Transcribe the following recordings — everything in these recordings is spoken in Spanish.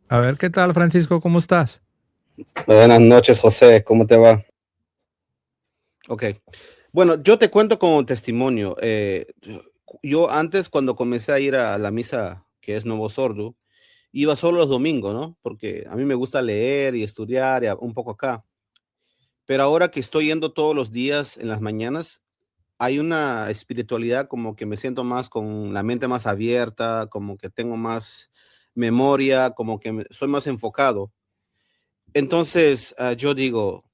A ver, ¿qué tal, Francisco? ¿Cómo estás? Buenas noches, José, ¿cómo te va? Ok. Bueno, yo te cuento como testimonio. Yo antes, cuando comencé a ir a la misa, que es Nuevo Sordo, iba solo los domingos, ¿no? Porque a mí me gusta leer y estudiar y un poco acá. Pero ahora que estoy yendo todos los días en las mañanas, hay una espiritualidad como que me siento más con la mente más abierta, como que tengo más memoria, como que estoy más enfocado. Entonces, yo digo,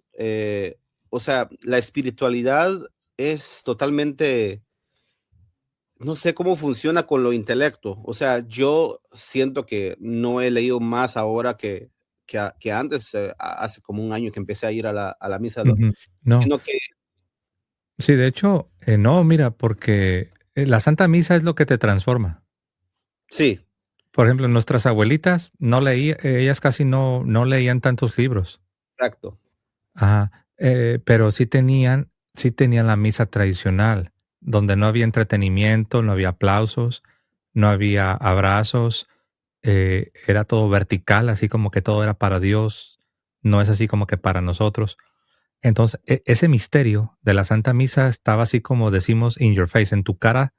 o sea, la espiritualidad es totalmente, no sé cómo funciona con lo intelecto. O sea, yo siento que no he leído más ahora que antes, hace como un año que empecé a ir a la misa, Ujú. No, sino que sí, de hecho, no, mira, porque la Santa Misa es lo que te transforma. sí, Por ejemplo, nuestras abuelitas no leían, ellas casi no leían tantos libros. exacto. Ajá, pero sí tenían la misa tradicional, donde no había entretenimiento, no había aplausos, no había abrazos, era todo vertical, así como que todo era para Dios, no es así como que para nosotros. Entonces, ese misterio de la Santa Misa estaba así como decimos in your face, en tu cara,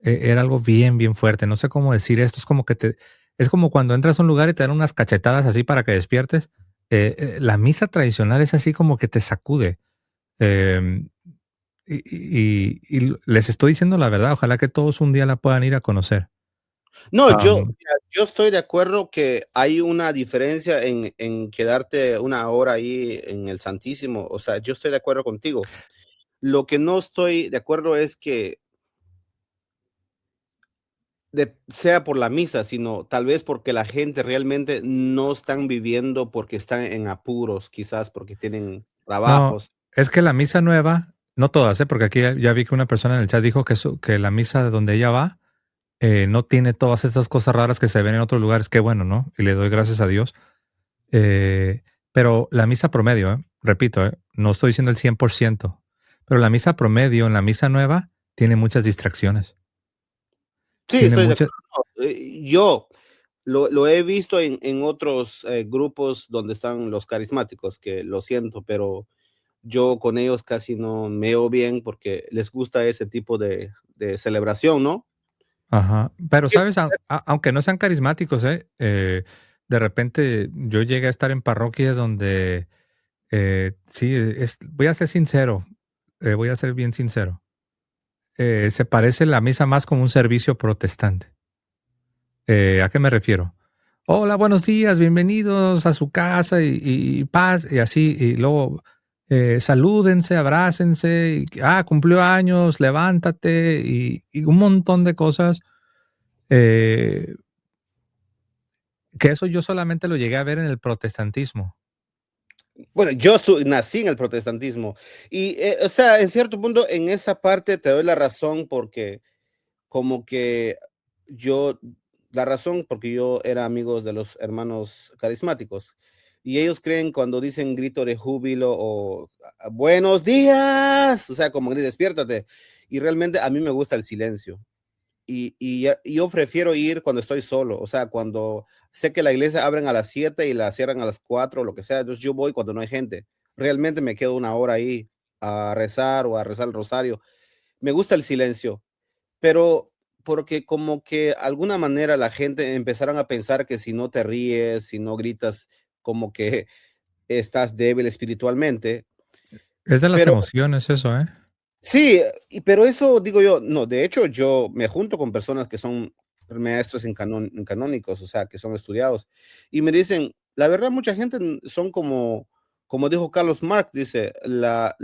era algo bien, bien fuerte. No sé cómo decir esto, es como cuando entras a un lugar y te dan unas cachetadas así para que despiertes. La misa tradicional es así como que te sacude. em, y les estoy diciendo la verdad, ojalá que todos un día la puedan ir a conocer. No, Am, mira, yo estoy de acuerdo que hay una diferencia en quedarte una hora ahí en el Santísimo. O sea, yo estoy de acuerdo contigo. Lo que no estoy de acuerdo es que sea por la misa, sino tal vez porque la gente realmente no están viviendo porque están en apuros, quizás porque tienen no, trabajos. es que la misa nueva, no todas, porque aquí ya vi que una persona en el chat dijo que la misa de donde ella va no tiene todas estas cosas raras que se ven en otros lugares. Qué bueno, ¿no? Y le doy gracias a Dios. Eh, pero la misa promedio, repito, no estoy diciendo el 100%, pero la misa promedio en la misa nueva tiene muchas distracciones. Sí, Tiene estoy de muchas. acuerdo. Yo lo he visto en otros grupos donde están los carismáticos, que lo siento, pero yo con ellos casi no me veo bien porque les gusta ese tipo de celebración, ¿no? Ajá. Pero, ¿sabes? Aunque no sean carismáticos, de repente yo llegué a estar en parroquias donde, sí, voy a ser sincero, voy a ser bien sincero. Se parece la misa más como un servicio protestante. ¿A qué me refiero? Hola, buenos días, bienvenidos a su casa y paz, y así, y luego salúdense, abrácense, cumplió años, levántate, y un montón de cosas. eh, que eso yo solamente lo llegué a ver en el protestantismo. Bueno, nací en el protestantismo y, o sea, en cierto punto, en esa parte te doy la razón porque como que yo, la razón porque yo era amigos de los hermanos carismáticos y ellos creen cuando dicen grito de júbilo o buenos días, o sea, como que despiértate. Y realmente a mí me gusta el silencio. Y yo prefiero ir cuando estoy solo, o sea, cuando sé que la iglesia abren a las 7 y la cierran a las 4, lo que sea, entonces yo voy cuando no hay gente. Realmente me quedo una hora ahí a rezar o a rezar el rosario. Me gusta el silencio, pero porque como que alguna manera la gente empezaron a pensar que si no te ríes, si no gritas, como que estás débil espiritualmente. Es de las Pero emociones eso, ¿eh? sí, pero eso digo yo, no, de hecho, yo me junto con personas que son maestros en canónicos, o sea, que son estudiados, y me dicen, la verdad, mucha gente son como dijo Carlos Marx, dice, la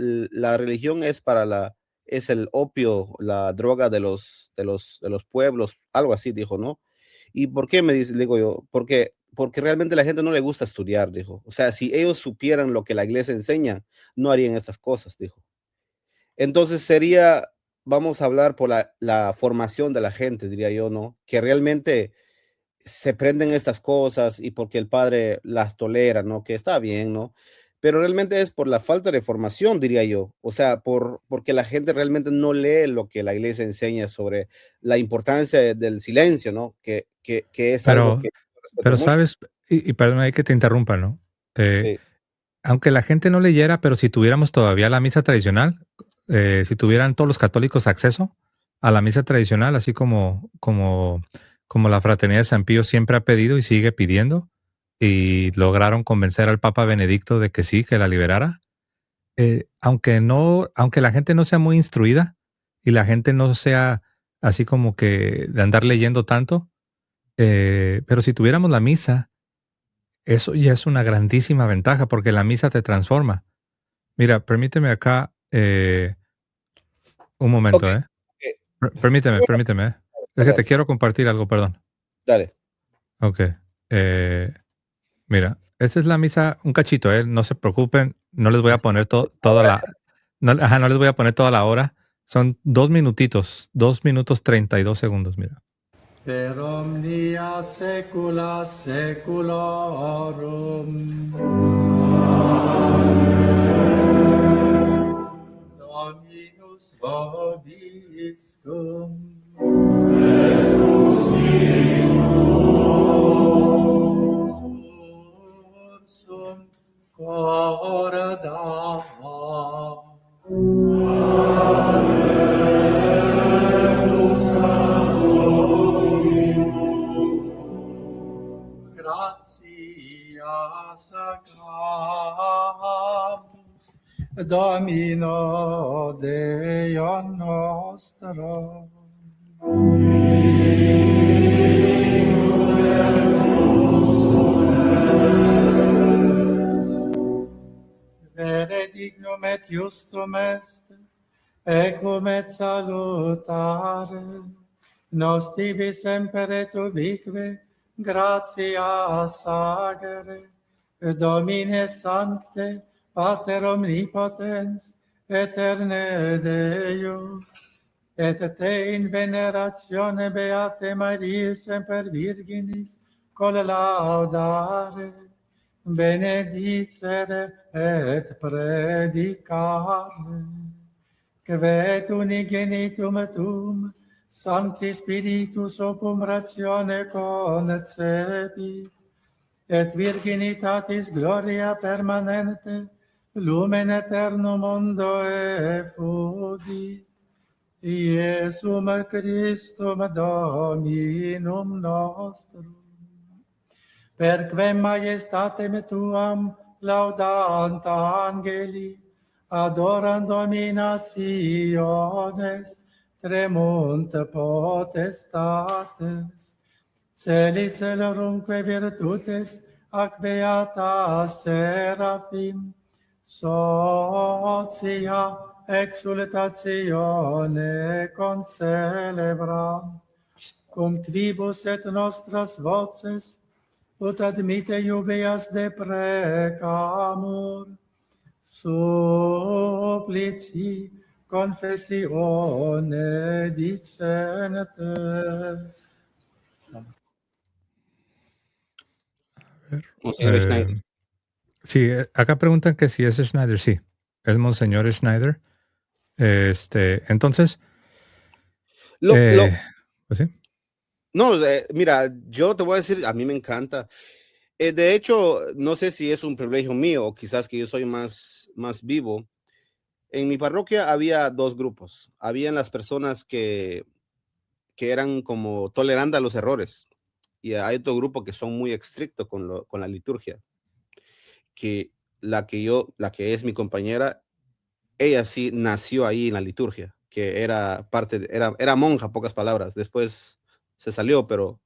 religión es es el opio, la droga de los pueblos, algo así dijo, ¿no? ¿Y por qué me dice, digo yo? Porque realmente a la gente no le gusta estudiar, dijo. O sea, si ellos supieran lo que la iglesia enseña, no harían estas cosas, dijo. Entonces sería, vamos a hablar por la formación de la gente, diría yo, ¿no? Que realmente se prenden estas cosas y porque el padre las tolera, ¿no? Que está bien, ¿no? Pero realmente es por la falta de formación, diría yo. O sea, porque la gente realmente no lee lo que la iglesia enseña sobre la importancia del silencio, ¿no? Que es algo Pero, que respeto pero mucho. sabes, y perdón ahí que te interrumpa, ¿no? Eh, Sí, Aunque la gente no leyera, pero si tuviéramos todavía la misa tradicional, si tuvieran todos los católicos acceso a la misa tradicional, así como la Fraternidad de San Pío siempre ha pedido y sigue pidiendo, y lograron convencer al Papa Benedicto de que sí, que la liberara. Aunque la gente no sea muy instruida y la gente no sea así como que de andar leyendo tanto, pero si tuviéramos la misa, eso ya es una grandísima ventaja porque la misa te transforma. Mira, permíteme acá un ok, momento, ¿eh? eh, Permíteme. Es que te dale, quiero compartir algo, perdón. dale. Ok. Eh, Mira, esta es la misa, un cachito, ¿eh? No se preocupen, no les voy a poner toda Ahora, la... No, ajá, no les voy a poner toda la hora. Son 2 minutitos, 2 minutos 32 segundos, mira. Per omnia saecula saeculorum. Dominus vobiscum. Sursum corda. Gratias sacramus Domino Deo nostro. Vere dignum et justum est, ecum et salutare, nos tibi semper et ubique, gratias agere, Domine Sancte, Pater Omnipotens, Eterne Deus, et te in veneratione Beate Maria semper Virginis, col laudare, benedicere et predicare, que unigenitum tuum, Sancti Spiritus opum ratione concepi, et virginitatis gloria permanente, lumen aeternum mundo effudit, Iesum Christum Dominum nostrum, per quem majestatem tuam laudant angeli, adorant dominationes, tremunt potestates, celi celorumque virtutes, ac beatas seraphim, socia exultatione concelebram, cum quibus et nostras voces, ut admite iubeas deprecamur, supplici confessione dicentes. Monseñor Schneider. Sí, acá preguntan que si es Schneider. Sí, es Monseñor Schneider. Entonces, Lo, lo, pues sí. no, mira, yo te voy a decir, a mí me encanta. De hecho, no sé si es un privilegio mío o quizás que yo soy más vivo. En mi parroquia había dos grupos. Habían las personas que eran como tolerantes a los errores y hay otro grupo que son muy estrictos con la liturgia, que la que es mi compañera, ella sí nació ahí en la liturgia, que era monja, pocas palabras. Después se salió, pero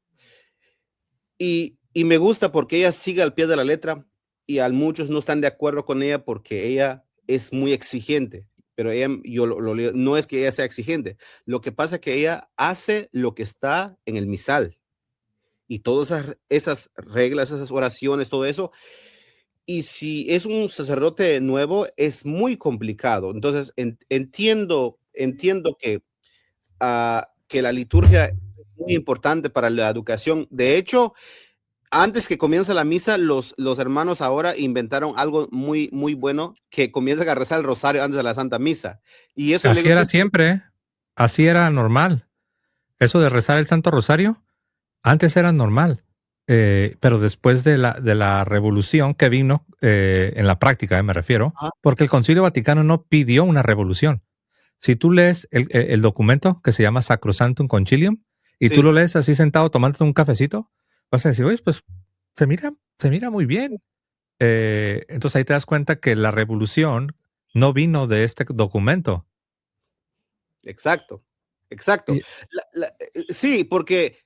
y me gusta porque ella sigue al pie de la letra y a muchos no están de acuerdo con ella porque ella es muy exigente, pero ella, no es que ella sea exigente, lo que pasa es que ella hace lo que está en el misal y todas esas reglas, esas oraciones, todo eso. Y si es un sacerdote nuevo, es muy complicado. Entonces, entiendo que la liturgia es muy importante para la educación. De hecho, antes que comience la misa, los hermanos ahora inventaron algo muy bueno, que comienzan a rezar el rosario antes de la Santa Misa. Y eso le Así digo, era siempre, ¿eh? Así era normal. Eso de rezar el Santo Rosario, antes era normal. pero después de la revolución que vino, en la práctica, me refiero, Ajá, porque el Concilio Vaticano no pidió una revolución. Si tú lees el documento que se llama Sacrosanctum Concilium y tú sí, lo lees así sentado tomándote un cafecito, vas a decir, oye, pues se mira muy bien. Entonces ahí te das cuenta que la revolución no vino de este documento. exacto, exacto. Y, Sí, porque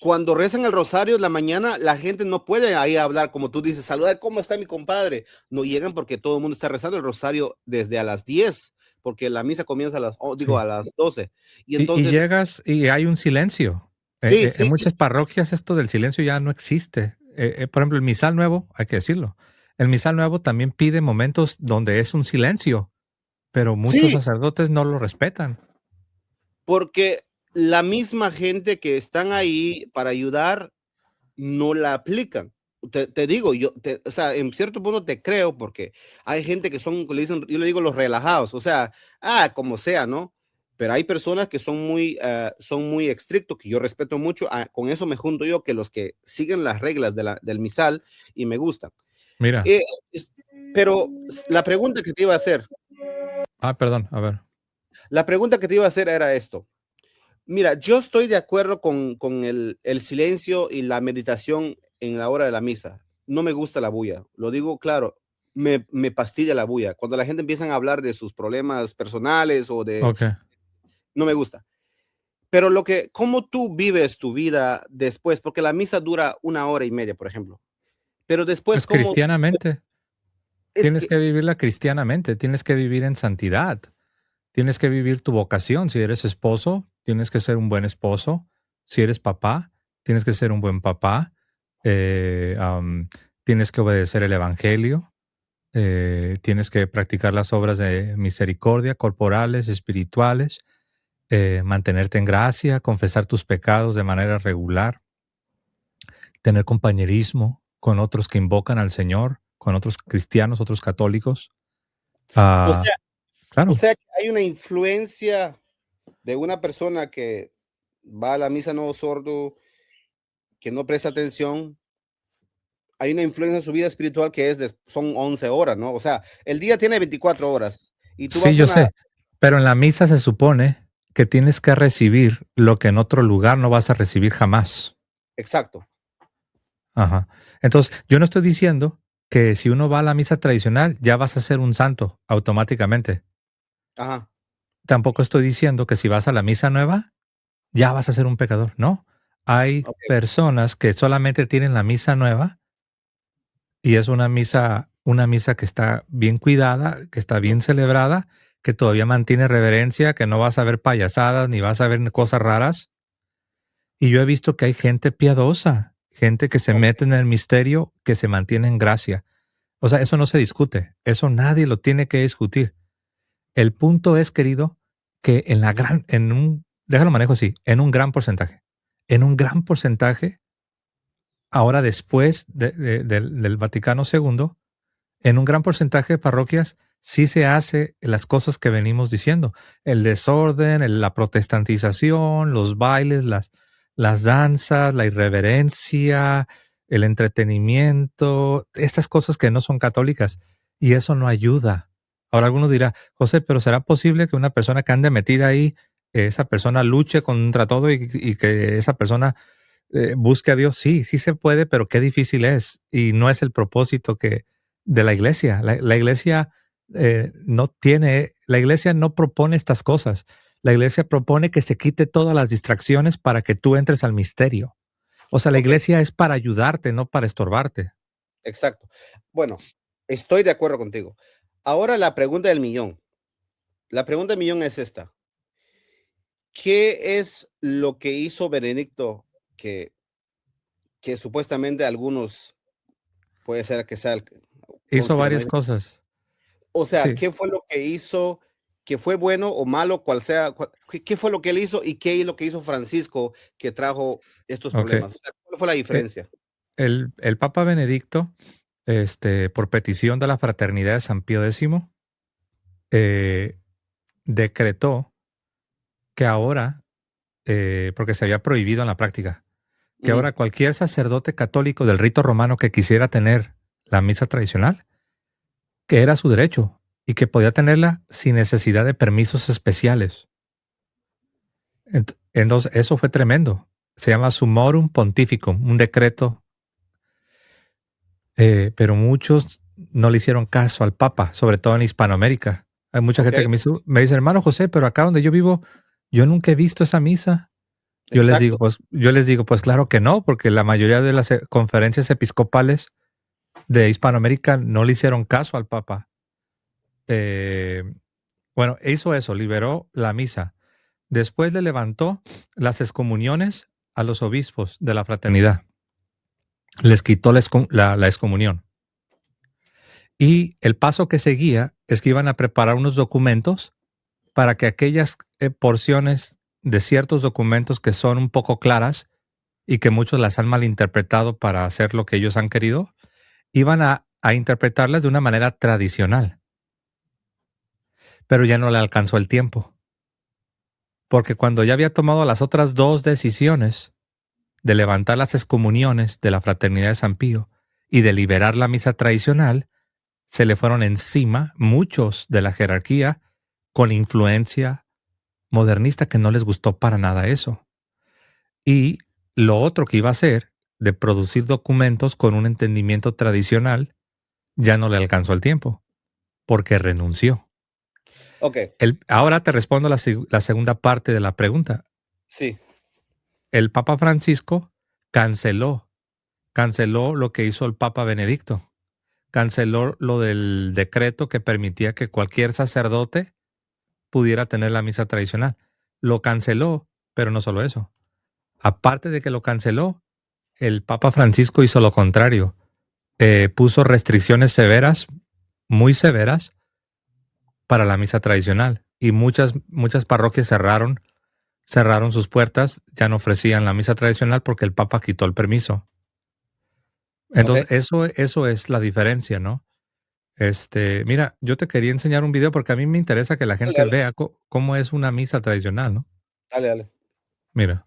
cuando rezan el rosario en la mañana, la gente no puede ahí hablar, como tú dices, saludar, ¿cómo está mi compadre? No llegan porque todo el mundo está rezando el rosario desde a las 10, porque la misa comienza a las, digo, sí. a las 12. Y Y entonces, llegas y hay un silencio. sí, sí, En sí, muchas parroquias esto del silencio ya no existe. Por ejemplo, el misal nuevo, hay que decirlo. El misal nuevo también pide momentos donde es un silencio, pero muchos sí, sacerdotes no lo respetan. porque la misma gente que están ahí para ayudar no la aplican. Te digo, o sea, en cierto punto te creo porque hay gente que son, le dicen, yo le digo los relajados, o sea, como sea, ¿no? Pero hay personas que son muy estrictos, que yo respeto mucho, con eso me junto yo, que los que siguen las reglas del misal y me gusta. Mira, Eh, es- pero la pregunta que te iba a hacer, perdón, a ver. la pregunta que te iba a hacer era esto. Mira, yo estoy de acuerdo con el silencio y la meditación en la hora de la misa. No me gusta la bulla, lo digo claro, me pastilla la bulla. Cuando la gente empieza a hablar de sus problemas personales Ok. no me gusta. Pero ¿cómo tú vives tu vida después? Porque la misa dura 1 hora y media, por ejemplo. Pero después, Pues cristianamente. es Tienes que, que vivirla cristianamente, tienes que vivir en santidad, tienes que vivir tu vocación. Si eres esposo, tienes que ser un buen esposo. Si eres papá, tienes que ser un buen papá. Eh, am, Tienes que obedecer el Evangelio. Tienes que practicar las obras de misericordia, corporales, espirituales. Mantenerte en gracia, confesar tus pecados de manera regular, tener compañerismo con otros que invocan al Señor, con otros cristianos, otros católicos. o sea, Ah, o claro. sea, que hay una influencia de una persona que va a la misa no sordo, que no presta atención, hay una influencia en su vida espiritual que son 11 horas, ¿no? O sea, el día tiene 24 horas y tú Sí, vas a yo una... sé, pero en la misa se supone que tienes que recibir lo que en otro lugar no vas a recibir jamás. Exacto. Ajá. Entonces, yo no estoy diciendo que si uno va a la misa tradicional ya vas a ser un santo automáticamente. Ajá. Tampoco estoy diciendo que si vas a la misa nueva ya vas a ser un pecador. No. Hay Ok. personas que solamente tienen la misa nueva y es una misa que está bien cuidada, que está bien celebrada, que todavía mantiene reverencia, que no vas a ver payasadas ni vas a ver cosas raras. Y yo he visto que hay gente piadosa, gente que se Ok. mete en el misterio, que se mantiene en gracia. O sea, eso no se discute, eso nadie lo tiene que discutir. El punto es, querido, que déjalo manejo así, en un gran porcentaje, ahora después del Vaticano II, en un gran porcentaje de parroquias sí se hace las cosas que venimos diciendo. El desorden, la protestantización, los bailes, las danzas, la irreverencia, el entretenimiento, estas cosas que no son católicas. Y eso no ayuda. Ahora alguno dirá, José, pero ¿será posible que una persona que ande metida ahí, esa persona luche contra todo y que esa persona busque a Dios? Sí, sí se puede, pero qué difícil es. Y no es el propósito de la iglesia. La iglesia la iglesia no propone estas cosas. La iglesia propone que se quite todas las distracciones para que tú entres al misterio. O sea, la Ok. iglesia es para ayudarte, no para estorbarte. Exacto. Bueno, estoy de acuerdo contigo. Ahora la pregunta del millón. La pregunta del millón es esta. ¿Qué es lo que hizo Benedicto que, que supuestamente algunos puede ser que sea Hizo varias conspiranoico? cosas. O sea, Sí, ¿qué fue lo que hizo que fue bueno o malo, cual sea, qué fue lo que él hizo y qué es lo que hizo Francisco que trajo estos ok. problemas? O sea, ¿cuál fue la Eh, diferencia? el Papa Benedicto, por petición de la Fraternidad de San Pío X, eh, decretó que ahora, porque se había prohibido en la práctica, que ahora cualquier sacerdote católico del rito romano que quisiera tener la misa tradicional, que era su derecho y que podía tenerla sin necesidad de permisos especiales. Entonces, eso fue tremendo. Se llama Summorum Pontificum, un decreto, pero muchos no le hicieron caso al Papa, sobre todo en Hispanoamérica. Hay mucha gente que me dice, hermano José, pero acá donde yo vivo, yo nunca he visto esa misa. Yo les digo, pues claro que no, porque la mayoría de las conferencias episcopales de Hispanoamérica no le hicieron caso al Papa. Bueno, hizo eso, liberó la misa. Después le levantó las excomuniones a los obispos de la fraternidad. Les quitó la excomunión. Y el paso que seguía es que iban a preparar unos documentos para que aquellas porciones de ciertos documentos que son un poco claras y que muchos las han malinterpretado para hacer lo que ellos han querido, iban a interpretarlas de una manera tradicional. Pero ya no le alcanzó el tiempo. Porque cuando ya había tomado las otras dos decisiones de levantar las excomuniones de la Fraternidad de San Pío y de liberar la misa tradicional, se le fueron encima muchos de la jerarquía con influencia modernista que no les gustó para nada eso. Y lo otro que iba a hacer, de producir documentos con un entendimiento tradicional, ya no le alcanzó el tiempo, porque renunció. Ahora te respondo la segunda parte de la pregunta. Sí. El Papa Francisco canceló lo que hizo el Papa Benedicto. Canceló lo del decreto que permitía que cualquier sacerdote pudiera tener la misa tradicional. Lo canceló, pero no solo eso. Aparte de que lo canceló, el Papa Francisco hizo lo contrario. Puso restricciones severas, muy severas, para la misa tradicional. Y muchas parroquias cerraron sus puertas, ya no ofrecían la misa tradicional porque el Papa quitó el permiso. Entonces, eso es la diferencia, ¿no? Mira, yo te quería enseñar un video porque a mí me interesa que la gente vea cómo es una misa tradicional, ¿no? Dale. Mira.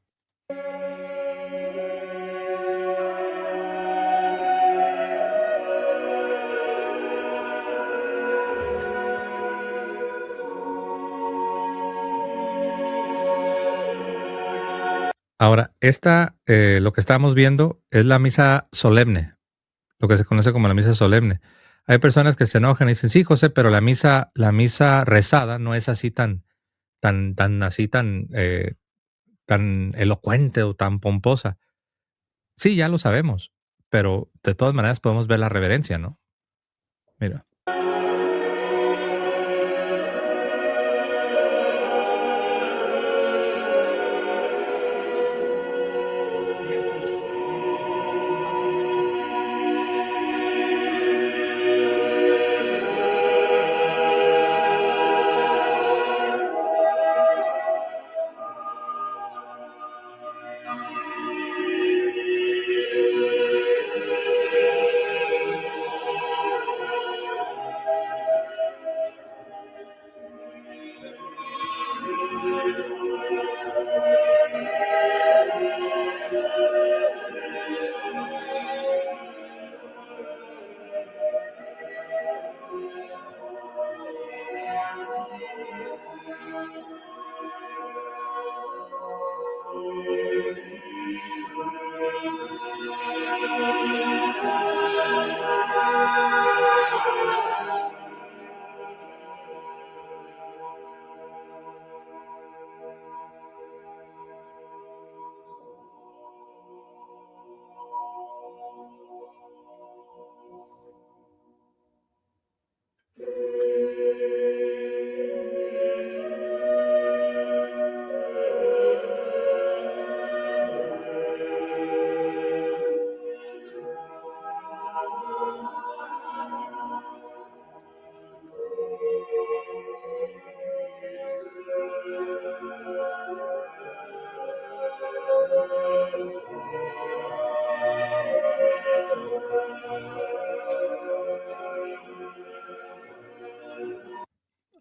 Ahora, lo que estamos viendo es la misa solemne, lo que se conoce como la misa solemne. Hay personas que se enojan y dicen, sí, José, pero la misa rezada no es así tan elocuente o tan pomposa. Sí, ya lo sabemos, pero de todas maneras podemos ver la reverencia, ¿no? Mira.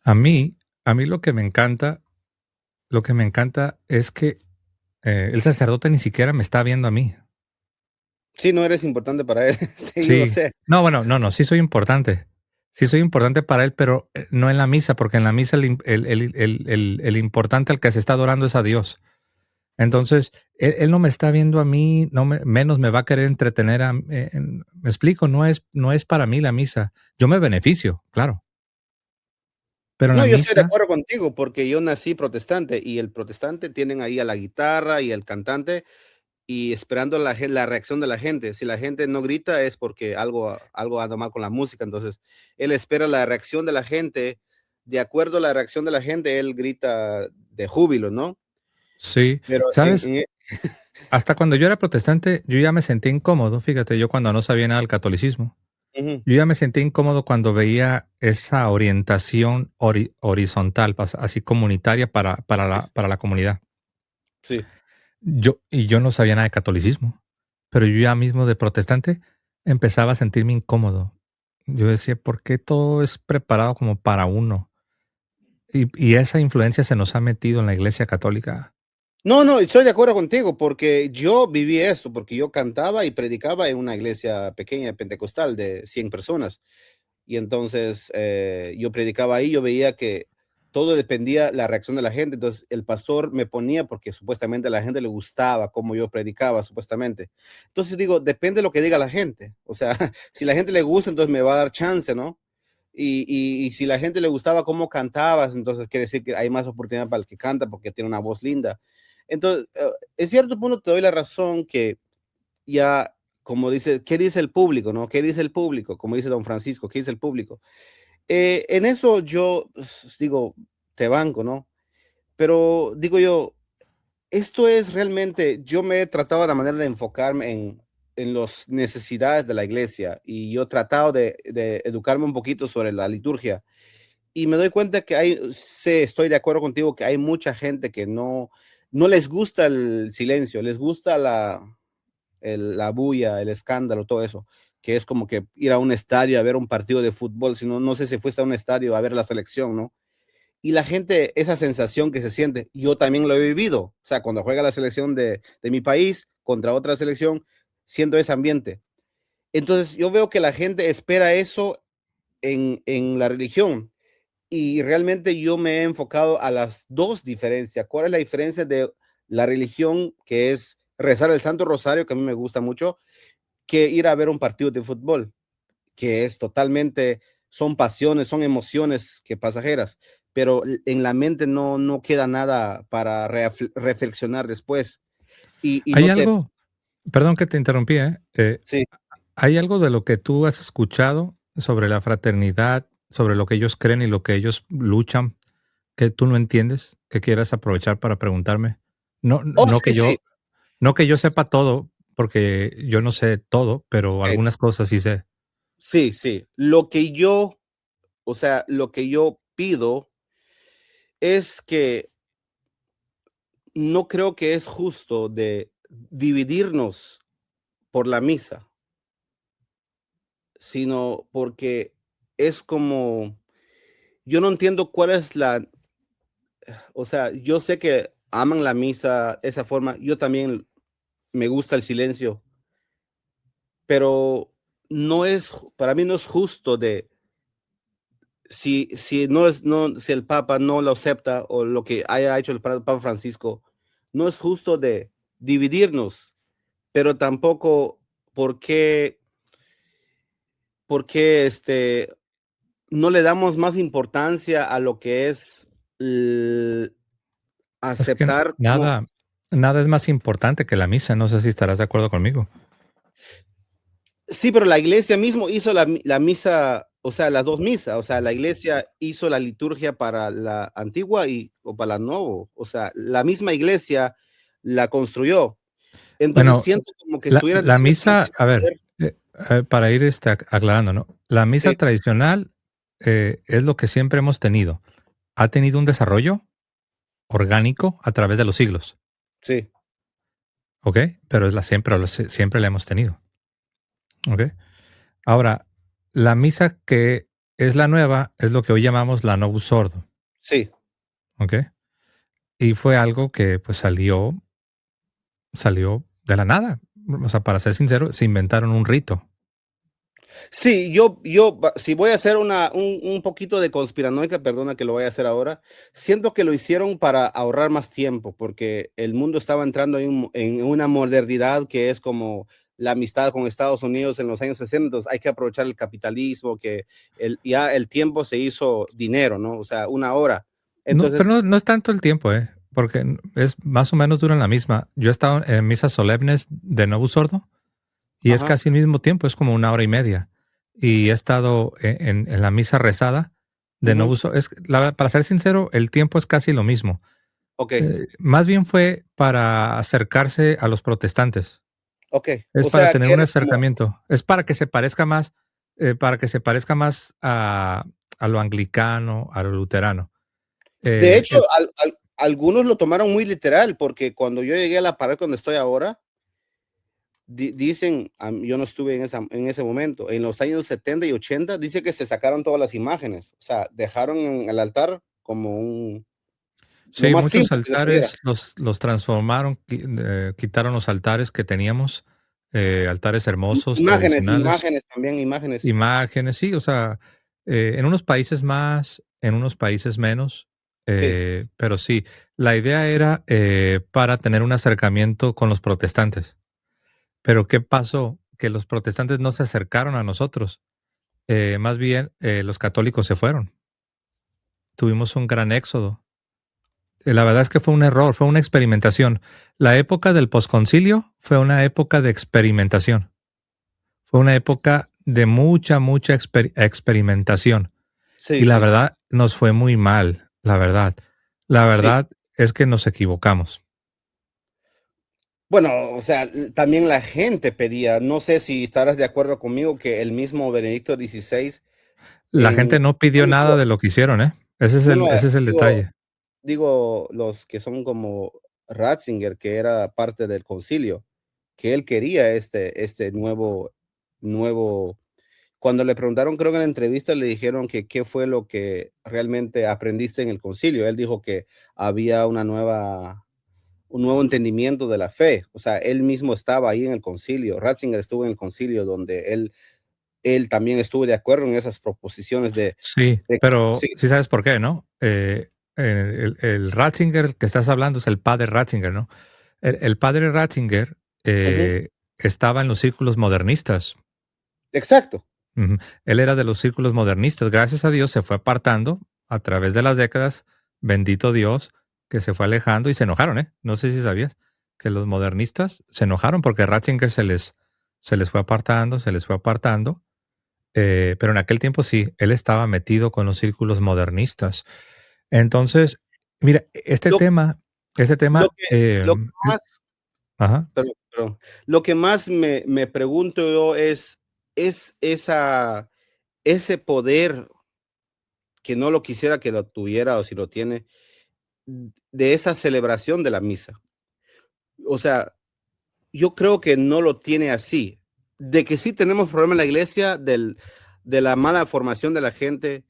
A mí lo que me encanta es que el sacerdote ni siquiera me está viendo a mí. Sí, no eres importante para él. Sí, yo lo Sí. sé. No, bueno, no, sí soy importante. Sí soy importante para él, pero no en la misa, porque en la misa el importante al que se está adorando es a Dios. Entonces, él no me está viendo a mí, menos me va a querer entretener me explico, no es para mí la misa. Yo me beneficio, claro, pero en la No, yo estoy de misa, acuerdo contigo porque yo nací protestante y el protestante tienen ahí a la guitarra y el cantante y esperando la reacción de la gente. Si la gente no grita es porque algo anda mal con la música. Entonces, él espera la reacción de la gente. De acuerdo a la reacción de la gente, él grita de júbilo, ¿no? sí, Pero ¿sabes? Hasta cuando yo era protestante, yo ya me sentí incómodo, fíjate, yo cuando no sabía nada del catolicismo. ujú, Yo ya me sentí incómodo cuando veía esa orientación horizontal, así comunitaria para la comunidad. sí. Yo no sabía nada de catolicismo, pero yo ya mismo de protestante empezaba a sentirme incómodo. Yo decía, ¿por qué todo es preparado como para uno? Y esa influencia se nos ha metido en la iglesia católica. No, no, estoy de acuerdo contigo porque yo viví esto, porque yo cantaba y predicaba en una iglesia pequeña pentecostal de 100 personas. Y entonces yo predicaba ahí, yo veía que todo dependía de la reacción de la gente. Entonces el pastor me ponía porque supuestamente a la gente le gustaba cómo yo predicaba, supuestamente. Entonces digo, depende de lo que diga la gente. O sea, si la gente le gusta, entonces me va a dar chance, ¿no? Y si la gente le gustaba cómo cantabas, entonces quiere decir que hay más oportunidad para el que canta porque tiene una voz linda. Entonces, en cierto punto te doy la razón que ya, como dice, ¿qué dice el público, no? ¿Qué dice el público? Como dice don Francisco, ¿qué dice el público? En eso yo digo, te banco, ¿no? Pero digo yo, esto es realmente, yo me he tratado de la manera de enfocarme en las necesidades de la iglesia y yo he tratado de educarme un poquito sobre la liturgia y me doy cuenta que estoy de acuerdo contigo que hay mucha gente que no les gusta el silencio, les gusta la bulla, el escándalo, todo eso, que es como que ir a un estadio a ver un partido de fútbol, si no sé si fuiste a un estadio a ver la selección, ¿no? Y la gente, esa sensación que se siente, yo también lo he vivido, o sea, cuando juega la selección de mi país contra otra selección, siento ese ambiente. Entonces, yo veo que la gente espera eso en la religión y realmente yo me he enfocado a las dos diferencias. ¿Cuál es la diferencia de la religión, que es rezar el Santo Rosario, que a mí me gusta mucho, que ir a ver un partido de fútbol, que es totalmente, son pasiones, son emociones que pasajeras, pero en la mente no queda nada para reflexionar después. Y Hay no te, algo, perdón que te interrumpí, sí, ¿hay algo de lo que tú has escuchado sobre la fraternidad, sobre lo que ellos creen y lo que ellos luchan, que tú no entiendes, que quieras aprovechar para preguntarme? No, oh, sí, sí, no que yo sepa todo, porque yo no sé todo, pero ok, algunas cosas sí sé. sí, sí. Lo que yo, o sea, lo que yo pido es que no creo que es justo de dividirnos por la misa, sino porque es como, yo no entiendo cuál es o sea, yo sé que aman la misa esa forma, yo también me gusta el silencio, pero para mí no es justo si no es, no, si el Papa no lo acepta o lo que haya hecho el Papa Francisco, no es justo de dividirnos, pero tampoco por qué, no le damos más importancia a lo que es el Es que aceptar como, nada es más importante que la misa, no sé si estarás de acuerdo conmigo. sí, pero la iglesia mismo hizo la misa, o sea, las dos misas, o sea, la iglesia hizo la liturgia para la antigua o para la nueva, o sea, la misma iglesia la construyó. Entonces Bueno, siento como que estuvieran la diciendo que misa, a ver, para ir aclarando, ¿no? La misa sí, tradicional es lo que siempre hemos tenido. Ha tenido un desarrollo orgánico a través de los siglos, sí, ¿ok? Pero siempre la hemos tenido, ¿ok? Ahora, la misa que es la nueva es lo que hoy llamamos la Novus Sordo, sí, ¿ok? Y fue algo que pues salió salió de la nada. O sea, para ser sincero, se inventaron un rito. Sí, si voy a hacer un poquito de conspiranoica, perdona que lo voy a hacer ahora, siento que lo hicieron para ahorrar más tiempo, porque el mundo estaba entrando en una modernidad que es como la amistad con Estados Unidos en los años 60, entonces hay que aprovechar el capitalismo, que ya el tiempo se hizo dinero, ¿no? O sea, una hora. No, pero Entonces, no es tanto el tiempo, porque es más o menos duran la misma. Yo he estado en misas solemnes de Novus Ordo y es ajá, casi el mismo tiempo, es como 1 hora y media. Y he estado en la misa rezada de ujú, Novus Ordo. Para ser sincero, el tiempo es casi lo mismo. ok, Más bien fue para acercarse a los protestantes. ok. Es O para sea, tener que un era como, acercamiento. Es para que se parezca más a lo anglicano, a lo luterano. de Eh, hecho, el- algunos lo tomaron muy literal, porque cuando yo llegué a la pared donde estoy ahora, dicen, yo no estuve en ese momento, en los años 70 y 80, dice que se sacaron todas las imágenes, o sea, dejaron en el altar como lo sí, más muchos simple que se pudiera. altares los transformaron, quitaron los altares que teníamos, altares hermosos, Imágenes, tradicionales, imágenes también, imágenes. imágenes, sí, o sea, en unos países más, en unos países menos, Sí, pero sí, la idea era para tener un acercamiento con los protestantes. Pero ¿qué pasó? Que los protestantes no se acercaron a nosotros. Más bien, los católicos se fueron. Tuvimos un gran éxodo. La verdad es que fue un error, fue una experimentación. La época del posconcilio fue una época de experimentación. Fue una época de mucha experimentación. Y sí, la sí. verdad nos fue muy mal, la verdad. La Sí. verdad es que nos equivocamos. Bueno, o sea, también la gente pedía, no sé si estarás de acuerdo conmigo que el mismo Benedicto XVI La gente no pidió nada dijo, de lo que hicieron, ¿eh? no, no, Ese es el digo, detalle. digo, los que son como Ratzinger, que era parte del concilio, que él quería este nuevo, cuando le preguntaron, creo que en la entrevista le dijeron que qué fue lo que realmente aprendiste en el concilio. Él dijo que había un nuevo entendimiento de la fe. O sea, él mismo estaba ahí en el concilio. Ratzinger estuvo en el concilio donde él también estuvo de acuerdo en esas proposiciones Sí, sí. pero sí sabes por qué, ¿no? El Ratzinger que estás hablando es el padre Ratzinger, ¿no? El padre Ratzinger Ujú, estaba en los círculos modernistas. exacto. Ujú. Él era de los círculos modernistas. Gracias a Dios se fue apartando a través de las décadas. Bendito Dios, que se fue alejando y se enojaron, ¿eh? No sé si sabías que los modernistas se enojaron porque Ratzinger se les fue apartando, se les fue apartando. Pero en aquel tiempo sí, él estaba metido con los círculos modernistas. Entonces, mira, Lo, este lo tema, que, lo que más, ajá, perdón, lo que más me pregunto yo es ese poder que no lo quisiera que lo tuviera o si lo tiene, de esa celebración de la misa. O sea, yo creo que no lo tiene así. De que sí tenemos problemas en la iglesia, de la mala formación de la gente,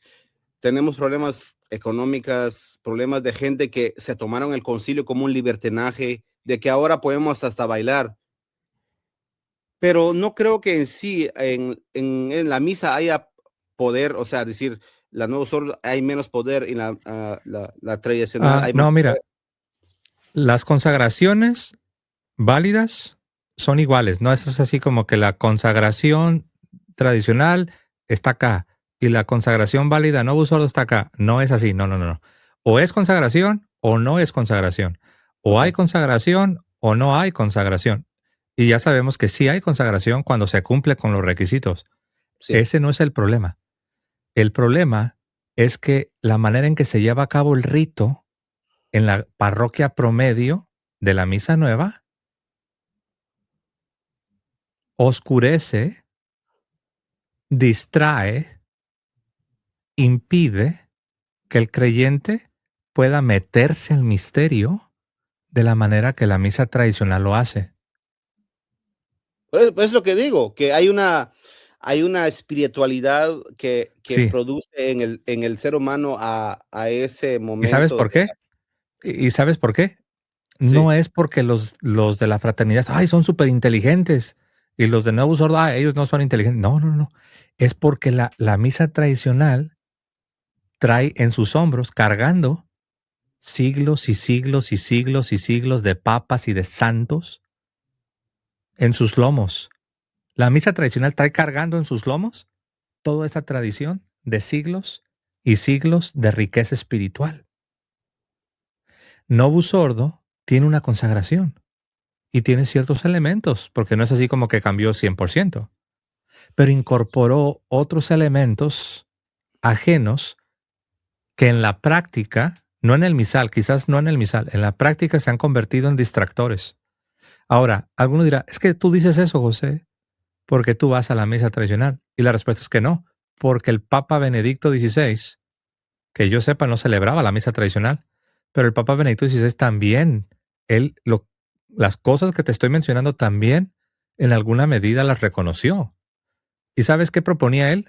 tenemos problemas económicas, problemas de gente que se tomaron el concilio como un libertinaje, de que ahora podemos hasta bailar. Pero no creo que en sí, en la misa haya poder, o sea, decir, la nueva solo hay menos poder y la tradicional hay más no, poder. mira, las consagraciones válidas son iguales, no es así como que la consagración tradicional está acá y la consagración válida no solo está acá. No es así, no, no, no, no. O es consagración o no es consagración. O hay Okay, consagración o no hay consagración. Y ya sabemos que sí hay consagración cuando se cumple con los requisitos. sí. Ese no es el problema. El problema es que la manera en que se lleva a cabo el rito en la parroquia promedio de la misa nueva oscurece, distrae, impide que el creyente pueda meterse al misterio de la manera que la misa tradicional lo hace. Pues es lo que digo, que hay una espiritualidad que Sí. produce en el ser humano a ese ¿Y sabes momento por de qué? ¿Y sabes por qué? no es porque los de la fraternidad, son súper inteligentes. Y los de Nuevo Sordo, ellos no son inteligentes. No. Es porque la misa tradicional trae en sus hombros, cargando siglos y siglos y siglos y siglos de papas y de santos en sus lomos. La misa tradicional trae cargando en sus lomos toda esta tradición de siglos y siglos de riqueza espiritual. Novus Ordo tiene una consagración y tiene ciertos elementos, porque no es así como que cambió 100%, pero incorporó otros elementos ajenos que en la práctica, no en el misal, quizás no en el misal, en la práctica se han convertido en distractores. Ahora, alguno dirá, es que tú dices eso, José, porque tú vas a la misa tradicional. Y la respuesta es que no, porque el Papa Benedicto XVI, que yo sepa, no celebraba la misa tradicional, pero el Papa Benedicto XVI también, las cosas que te estoy mencionando también en alguna medida las reconoció. ¿Y sabes qué proponía él?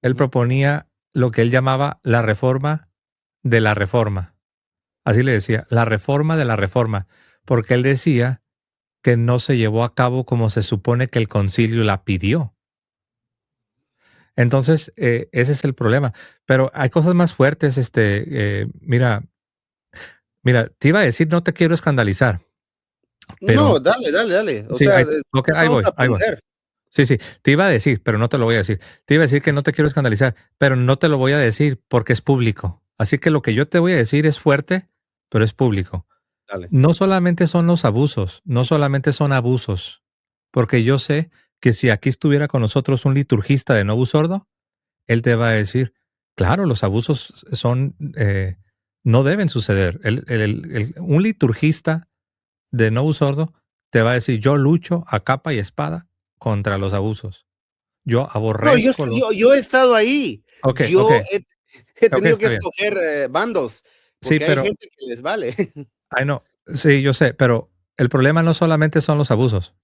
Él proponía lo que él llamaba la reforma de la reforma. Así le decía, la reforma de la reforma, porque él decía que no se llevó a cabo como se supone que el concilio la pidió. Entonces, ese es el problema. Pero hay cosas más fuertes. Mira, te iba a decir, no te quiero escandalizar, No, pero dale. O sí, sea, ahí vamos voy, a ahí voy. aprender. Sí, te iba a decir, pero no te lo voy a decir. Te iba a decir que no te quiero escandalizar, pero no te lo voy a decir porque es público. Así que lo que yo te voy a decir es fuerte, pero es público. Dale. No solamente son los abusos, no solamente son abusos, porque yo sé que si aquí estuviera con nosotros un liturgista de Novus Ordo, él te va a decir, claro, los abusos no deben suceder. Un liturgista de Novus Ordo te va a decir, yo lucho a capa y espada contra los abusos. Yo No, aborrezco los... yo he estado ahí. Ok, Yo he tenido que está bien. escoger bandos, Sí, porque hay pero, gente que les vale. no, sí, yo sé, pero el problema no solamente son los abusos.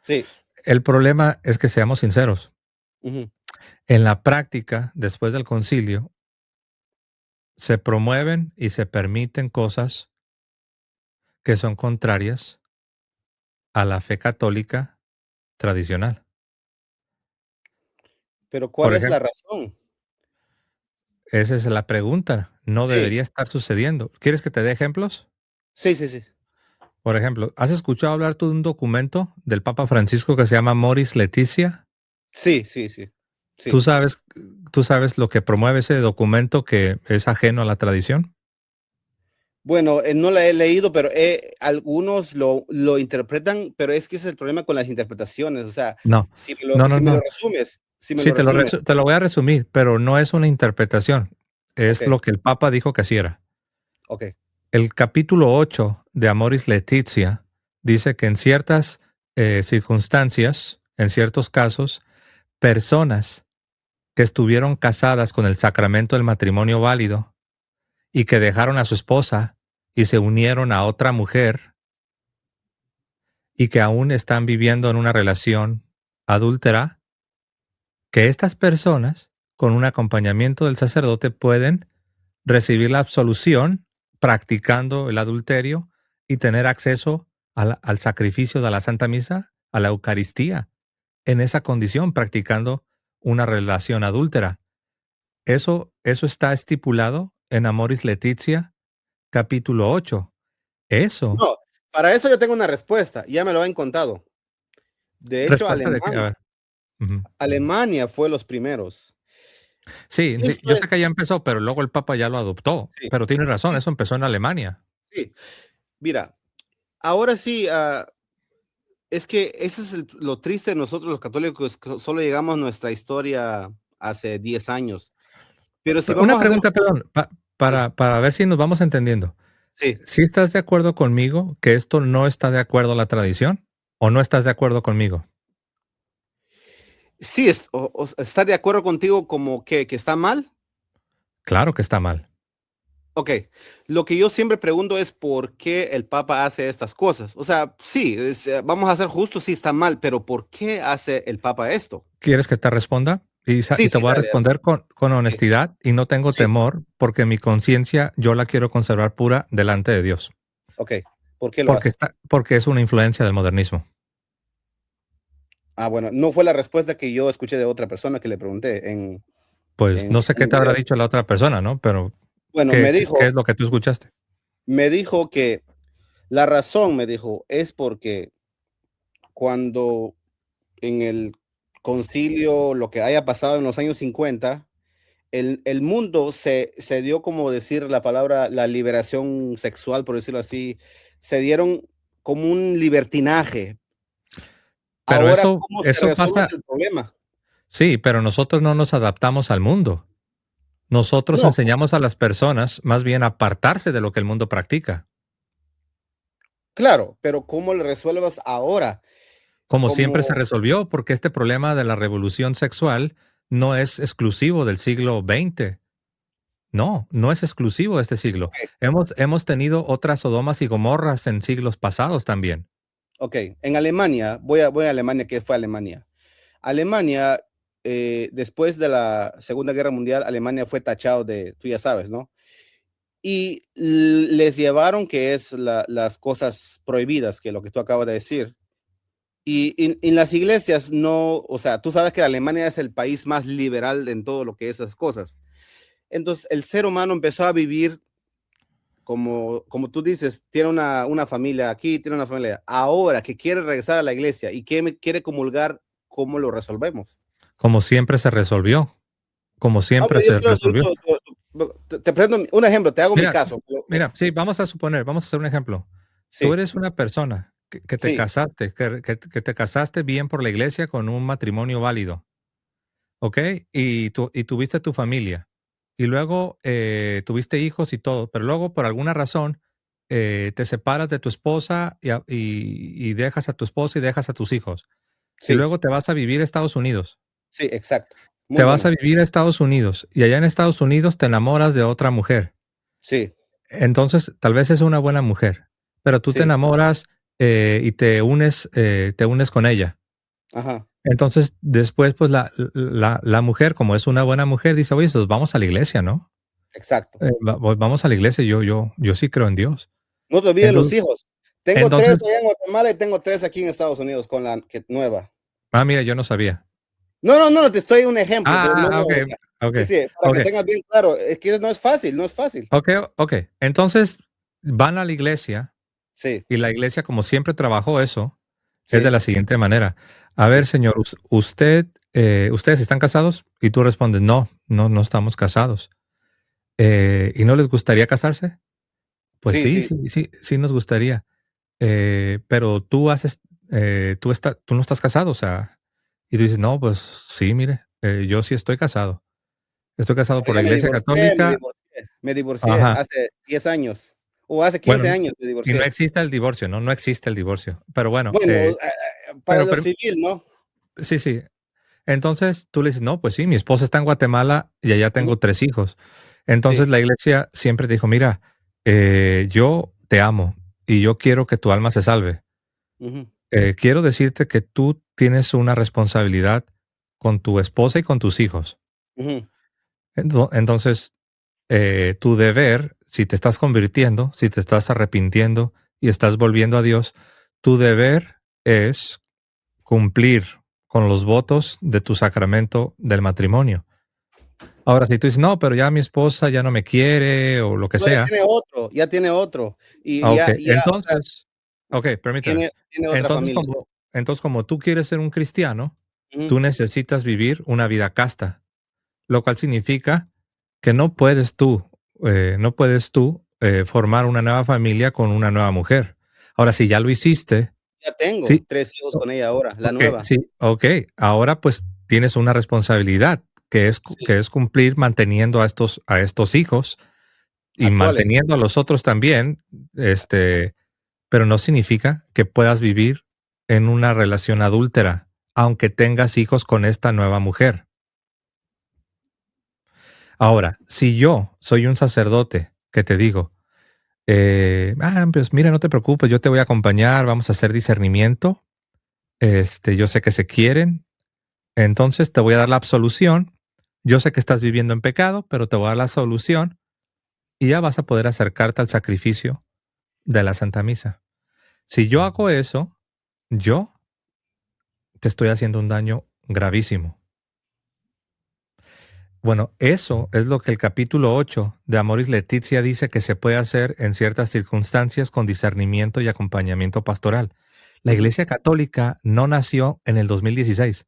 Sí. El problema es que seamos sinceros. Ujú. En la práctica, después del concilio, se promueven y se permiten cosas que son contrarias a la fe católica tradicional. Pero ¿cuál Por es la ejemplo, razón? esa es la pregunta. No Sí, debería estar sucediendo. ¿Quieres que te dé ejemplos? sí. Por ejemplo, ¿has escuchado hablar tú de un documento del Papa Francisco que se llama Moris Laetitia? Sí. ¿Tú sabes, tú sabes lo que promueve ese documento que es ajeno a la tradición? Bueno, no la he leído, pero algunos lo interpretan, pero es que ese es el problema con las interpretaciones. O sea, No, si me lo no. resumes, Sí, te lo voy a resumir, pero no es una interpretación. Ok, Es lo que el Papa dijo que así era. ok. El capítulo 8 de Amoris Laetitia dice que en ciertas circunstancias, en ciertos casos, personas que estuvieron casadas con el sacramento del matrimonio válido y que dejaron a su esposa y se unieron a otra mujer y que aún están viviendo en una relación adúltera, que estas personas, con un acompañamiento del sacerdote, pueden recibir la absolución practicando el adulterio y tener acceso al sacrificio de la Santa Misa, a la Eucaristía, en esa condición, practicando una relación adúltera. Eso está estipulado en Amoris Laetitia, capítulo 8. Eso, No, para eso yo tengo una respuesta. Ya me lo han contado. De hecho, respuesta de que, a ver. Ujú. Alemania fue los primeros. Sí, Esto yo sé es, que ya empezó, pero luego el Papa ya lo adoptó. sí, Pero tienes razón, es- eso empezó en Alemania. sí. Mira, ahora sí, es que ese es lo triste de nosotros los católicos, que solo llegamos a nuestra historia hace 10 años. Pero si Una vamos a hacer pregunta, justo, perdón, sí, para ver si nos vamos entendiendo. sí, ¿Si estás de acuerdo conmigo que esto no está de acuerdo a la tradición o no estás de acuerdo conmigo? sí, ¿está de acuerdo contigo como que está mal? Claro que está mal. Ok, lo que yo siempre pregunto es por qué el Papa hace estas cosas. O sea, sí, vamos a ser justos, sí está mal, pero ¿por qué hace el Papa esto? ¿Quieres que te responda? Y te voy a Dale, dale. responder con Sí, honestidad y no tengo sí, temor porque mi conciencia yo la quiero conservar pura delante de Dios. ok, ¿Por qué lo hace? Porque es una influencia del modernismo. Ah, bueno, no fue la respuesta que yo escuché de otra persona que le pregunté Pues en no sé qué un te habrá video. dicho la otra persona, ¿no? Pero Bueno, ¿qué es lo que tú escuchaste? me dijo que la razón, me dijo, es porque cuando en el concilio, lo que haya pasado en los años 50, el mundo se dio, como decir la palabra, la liberación sexual, por decirlo así, se dieron como un libertinaje. Pero Ahora, eso, ¿cómo se eso resuelve pasa, el problema? sí, pero nosotros no nos adaptamos al mundo. Nosotros No, enseñamos a las personas más bien a apartarse de lo que el mundo practica. claro, pero ¿cómo lo resuelvas ahora? Como siempre se Como, resolvió, porque este problema de la revolución sexual no es exclusivo del siglo XX. No, no es exclusivo de este siglo. Hemos tenido otras Sodomas y Gomorras en siglos pasados también. ok, en Alemania, voy a Alemania, ¿qué fue Alemania? Alemania, después de la Segunda Guerra Mundial, Alemania fue tachado de, tú ya sabes, ¿no? Y les llevaron que es las cosas prohibidas, que lo que tú acabas de decir. Y en las iglesias no, o sea, tú sabes que Alemania es el país más liberal en todo lo que es esas cosas. Entonces, el ser humano empezó a vivir como tú dices, tiene una familia aquí, tiene una familia. Ahora que quiere regresar a la iglesia y que quiere comulgar, ¿cómo lo resolvemos? Como siempre se resolvió. Como Ah, siempre pero yo se quiero, resolvió. te prendo un ejemplo, te hago mi Mira, caso. mira, sí, vamos a suponer, vamos a hacer un ejemplo. Tú Sí, eres una persona que te sí, casaste, que te casaste bien por la iglesia con un matrimonio válido, ¿ok? Y tuviste tu familia. Y luego tuviste hijos y todo, pero luego por alguna razón te separas de tu esposa y dejas a tu esposa y dejas a tus hijos. Y sí, luego te vas a vivir a Estados Unidos. sí, exacto. Te Muy vas a buena. vivir a Estados Unidos y allá en Estados Unidos te enamoras de otra mujer. Sí, Entonces, tal vez es una buena mujer, pero tú te sí, enamoras y te unes con ella. ajá, Entonces, después, pues la mujer, como es una buena mujer, dice, oye, pues vamos a la iglesia, ¿no? exacto. Vamos a la iglesia, yo sí creo en Dios. No te olvides los Entonces, hijos. Tengo tres entonces, allá en Guatemala y tengo tres aquí en Estados Unidos con la nueva. mira, yo no sabía. No, no, no, te estoy un ejemplo. No, no, Ok, o sea, ok, sí, sí, para ok, que tengas bien claro, es que no es fácil, no es fácil. ok, ok. Entonces, van a la iglesia Sí, y la iglesia, como siempre trabajó eso, es de sí, la siguiente manera. A ver, sí, señor, ¿ustedes están casados? Y tú respondes, no, no, no estamos casados. ¿Y no les gustaría casarse? Pues sí, sí, sí, sí, sí, sí nos gustaría. Pero tú no estás casado, o sea, y tú dices, no, pues sí, mire, yo sí estoy casado. Estoy casado pero por ya la Iglesia Católica. me divorcié Ajá. hace 10 años, o hace Bueno, 15 años me y no divorcié. existe el divorcio, ¿no? No existe el divorcio. Pero bueno, Bueno, para pero, lo pero civil, ¿no? sí, sí. Entonces tú le dices, no, pues sí, mi esposa está en Guatemala y allá Ujú, tengo 3 hijos. Entonces sí, la iglesia siempre te dijo, mira, yo te amo y yo quiero que tu alma se salve. ujú, Quiero decirte que tú tienes una responsabilidad con tu esposa y con tus hijos. ujú, Entonces, tu deber, si te estás convirtiendo, si te estás arrepintiendo y estás volviendo a Dios, tu deber es cumplir con los votos de tu sacramento del matrimonio. Ahora, si tú dices, no, pero ya mi esposa ya no me quiere o lo que no, sea, ya tiene otro, y ok, o sea, permítame. tiene otra Entonces, familia. como tú quieres ser un cristiano, Ujú, tú necesitas vivir una vida casta, lo cual significa que no puedes tú formar una nueva familia con una nueva mujer. Ahora, si ya lo hiciste, ya tengo sí, 3 hijos o- con ella ahora, la ok, nueva. sí, ok, ahora pues tienes una responsabilidad Sí, que es cumplir manteniendo a estos hijos y actuales. manteniendo a los otros también, pero no significa que puedas vivir en una relación adúltera, aunque tengas hijos con esta nueva mujer. Ahora, si yo soy un sacerdote que te digo, pues mira, no te preocupes, yo te voy a acompañar, vamos a hacer discernimiento, yo sé que se quieren, entonces te voy a dar la absolución, yo sé que estás viviendo en pecado, pero te voy a dar la solución y ya vas a poder acercarte al sacrificio de la Santa Misa. Si yo hago eso, yo te estoy haciendo un daño gravísimo. Bueno, eso es lo que el capítulo 8 de Amoris Laetitia dice que se puede hacer en ciertas circunstancias con discernimiento y acompañamiento pastoral. La Ujú. Iglesia Católica no nació en el 2016.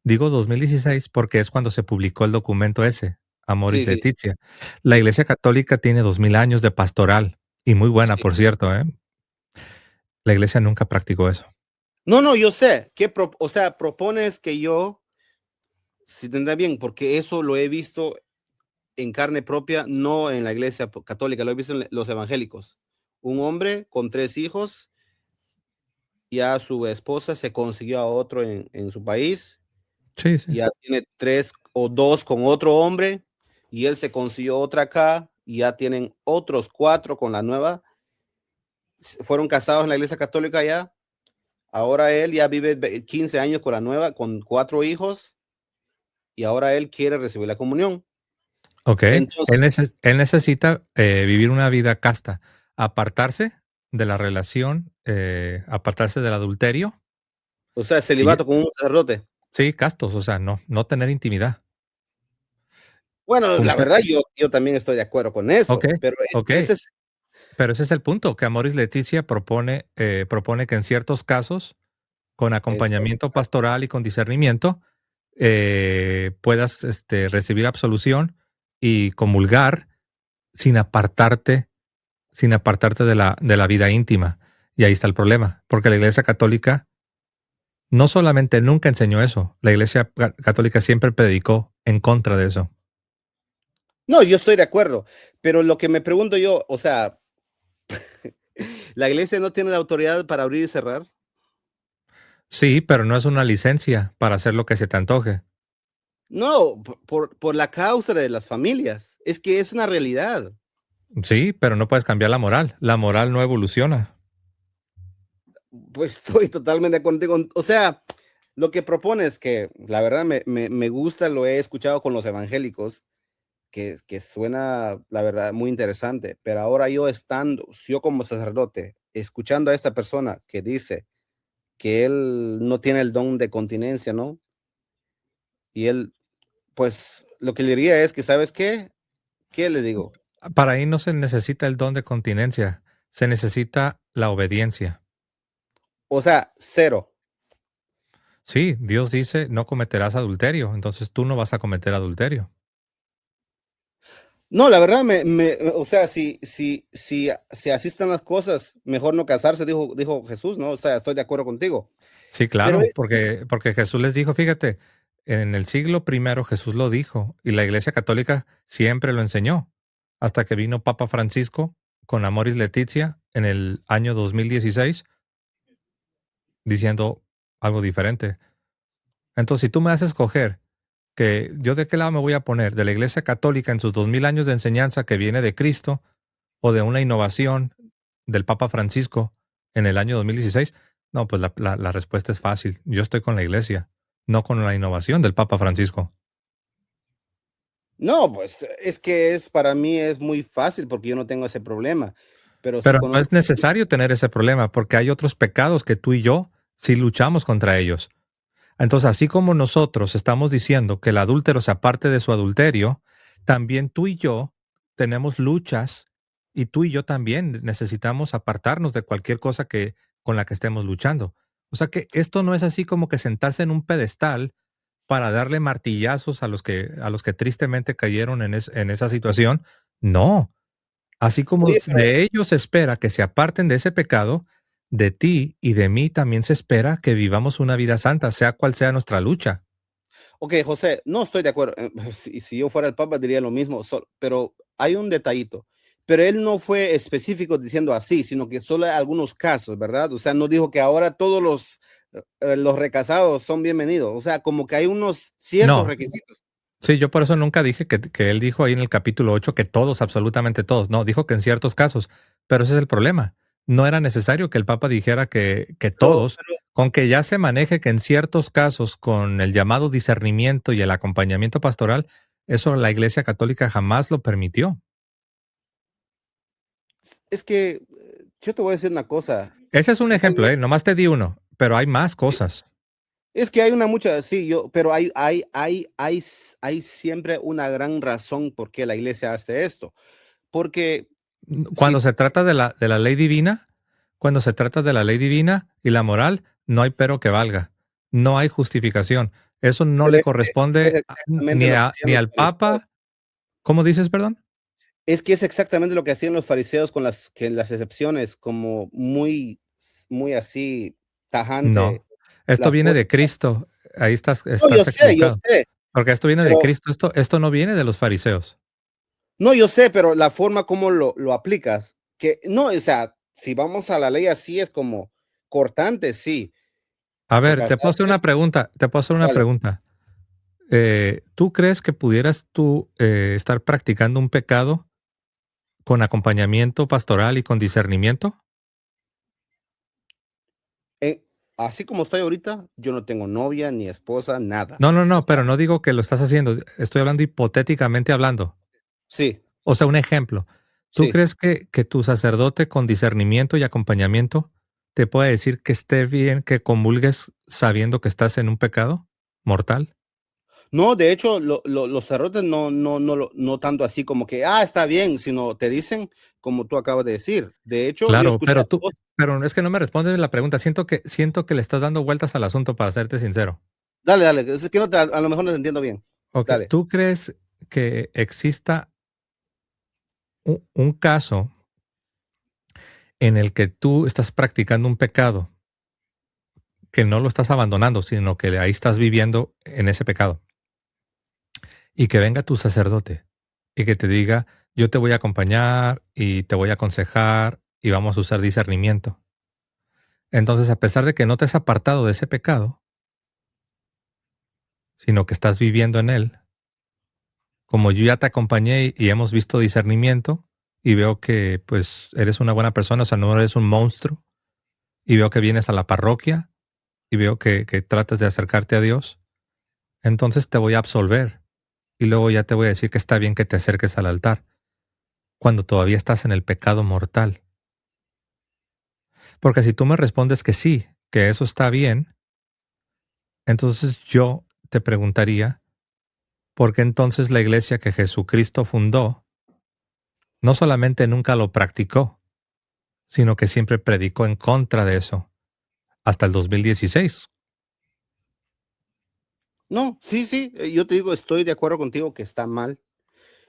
Digo 2016 porque es cuando se publicó el documento ese, Amoris Sí, sí, Laetitia. La Iglesia Católica tiene 2000 años de pastoral y muy buena, sí. por cierto, ¿eh? La Iglesia nunca practicó eso. No, no, yo sé. O sea, propones que yo, si tendrá bien, porque eso lo he visto en carne propia, no en la iglesia católica, lo he visto en los evangélicos. Un hombre con 3 hijos, ya su esposa se consiguió a otro en su país, Sí, sí. ya tiene 3 o 2 con otro hombre, y él se consiguió otra acá, y ya tienen otros 4 con la nueva. Fueron casados en la iglesia católica ya. Ahora él ya vive 15 años con la nueva, con 4 hijos, y ahora él quiere recibir la comunión. Ok. Entonces, Él necesita vivir una vida casta, apartarse de la relación, apartarse del adulterio. o sea, Sí, celibato con un sacerdote. sí, castos, o sea, no tener intimidad. Bueno, la Cumplir. verdad, yo también estoy de acuerdo con Ok, eso, pero ok. ese es, Pero ese es el punto, que Amoris Laetitia propone que en ciertos casos, con eso. acompañamiento pastoral y con discernimiento, puedas recibir absolución y comulgar sin apartarte, sin apartarte de la vida íntima. Y ahí está el problema, porque la Iglesia Católica no solamente nunca enseñó eso, la Iglesia Católica siempre predicó en contra de eso. No, yo estoy de acuerdo, pero lo que me pregunto yo, o sea, ¿la iglesia no tiene la autoridad para abrir y cerrar? Sí, pero no es una licencia para hacer lo que se te antoje. No, por la causa de las familias. Es que es una realidad. Sí, pero no puedes cambiar la moral. La moral no evoluciona. Pues estoy totalmente contigo. O sea, lo que propones, que la verdad me gusta, lo he escuchado con los evangélicos, que suena, la verdad, muy interesante, pero ahora yo como sacerdote, escuchando a esta persona que dice que él no tiene el don de continencia, ¿no? Y él, pues, lo que le diría es que, ¿sabes qué? ¿Qué le digo? Para ahí no se necesita el don de continencia, se necesita la obediencia. O sea, cero. Sí, Dios dice, no cometerás adulterio, entonces tú no vas a cometer adulterio. No, la verdad, o sea, si así están las cosas, mejor no casarse, dijo Jesús, ¿no? O sea, estoy de acuerdo contigo. Sí, Pero claro, porque Jesús les dijo, fíjate, en el siglo primero Jesús lo dijo y la Iglesia Católica siempre lo enseñó, hasta que vino Papa Francisco con Amoris Laetitia en el año 2016 diciendo algo diferente. Entonces, si tú me haces escoger que yo de qué lado me voy a poner, de la Iglesia Católica en sus 2000 años de enseñanza que viene de Cristo o de una innovación del Papa Francisco en el año 2016, no, pues la respuesta es fácil. Yo estoy con la Iglesia, no con la innovación del Papa Francisco. no, pues es que para mí es muy fácil porque yo no tengo ese problema. Pero sí Pero no conozco. es necesario tener ese problema porque hay otros pecados que tú y yo sí luchamos contra ellos. Entonces, así como nosotros estamos diciendo que el adúltero se aparte de su adulterio, también tú y yo tenemos luchas y tú y yo también necesitamos apartarnos de cualquier cosa que con la que estemos luchando. O sea que esto no es así como que sentarse en un pedestal para darle martillazos a los que tristemente cayeron en esa situación. No, así como Oye, de ellos se espera que se aparten de ese pecado, de ti y de mí también se espera que vivamos una vida santa, sea cual sea nuestra lucha. ok, José, no estoy de acuerdo. Si yo fuera el Papa diría lo mismo, pero hay un detallito. Pero él no fue específico diciendo así, sino que solo hay algunos casos, ¿verdad? O sea, no dijo que ahora todos los recasados son bienvenidos. O sea, como que hay unos ciertos No, requisitos. sí, yo por eso nunca dije que él dijo ahí en el capítulo 8 que todos, absolutamente todos. No, dijo que en ciertos casos, pero ese es el problema. No era necesario que el Papa dijera que Pero, todos, con que ya se maneje que en ciertos casos, con el llamado discernimiento y el acompañamiento pastoral, eso la Iglesia Católica jamás lo permitió. es que yo te voy a decir una cosa. Ese es un ejemplo, nomás te di uno, pero hay más cosas. Es que hay una mucha, sí, pero hay siempre una gran razón por qué la iglesia hace esto. Porque Cuando si se trata de la ley divina, cuando se trata de la ley divina y la moral, no hay pero que valga. No hay justificación. Eso no pero le es corresponde exactamente lo que hacían ni los al fariseos. Papa. ¿Cómo dices, perdón? Es que es exactamente lo que hacían los fariseos con las excepciones, como muy así tajante No. Esto la viene forma. de Cristo. Ahí No, estás yo equivocado. sé, Porque esto viene de pero Cristo. Esto no viene de los fariseos. no, yo sé, pero la forma como lo aplicas, que no, o sea, si vamos a la ley así es como cortante, sí, A te ver, te puedo hacer casaste, una pregunta. Te puedo hacer una dale. pregunta. ¿Tú crees que pudieras tú estar practicando un pecado con acompañamiento pastoral y con discernimiento? Eh, Así como estoy ahorita, yo no tengo novia ni esposa, nada. No, no, O no, sea, pero no digo que lo estás haciendo. Estoy hablando hipotéticamente hablando. sí, O sea, un ejemplo. ¿Tú sí. crees que tu sacerdote con discernimiento y acompañamiento te puede decir que esté bien que comulgues sabiendo que estás en un pecado mortal? No, de hecho, los sacerdotes no tanto así como que, está bien, sino te dicen como tú acabas de decir. De hecho, yo Claro, escuché a dos. pero es que no me respondes la pregunta. Siento que le estás dando vueltas al asunto para serte sincero. Dale, dale, es que a lo mejor no te entiendo bien. Ok, Dale. ¿tú crees que exista un caso en el que tú estás practicando un pecado que no lo estás abandonando, sino que ahí estás viviendo en ese pecado? Y que venga tu sacerdote y que te diga, yo te voy a acompañar y te voy a aconsejar y vamos a usar discernimiento. Entonces, a pesar de que no te has apartado de ese pecado, sino que estás viviendo en él, como yo ya te acompañé y hemos visto discernimiento y veo que pues eres una buena persona, o sea, no eres un monstruo, y veo que vienes a la parroquia y veo que tratas de acercarte a Dios, entonces te voy a absolver y luego ya te voy a decir que está bien que te acerques al altar cuando todavía estás en el pecado mortal. Porque si tú me respondes que sí, que eso está bien, entonces yo te preguntaría, ¿por qué entonces la iglesia que Jesucristo fundó no solamente nunca lo practicó, sino que siempre predicó en contra de eso, hasta el 2016? No, sí, sí, yo te digo, estoy de acuerdo contigo que está mal.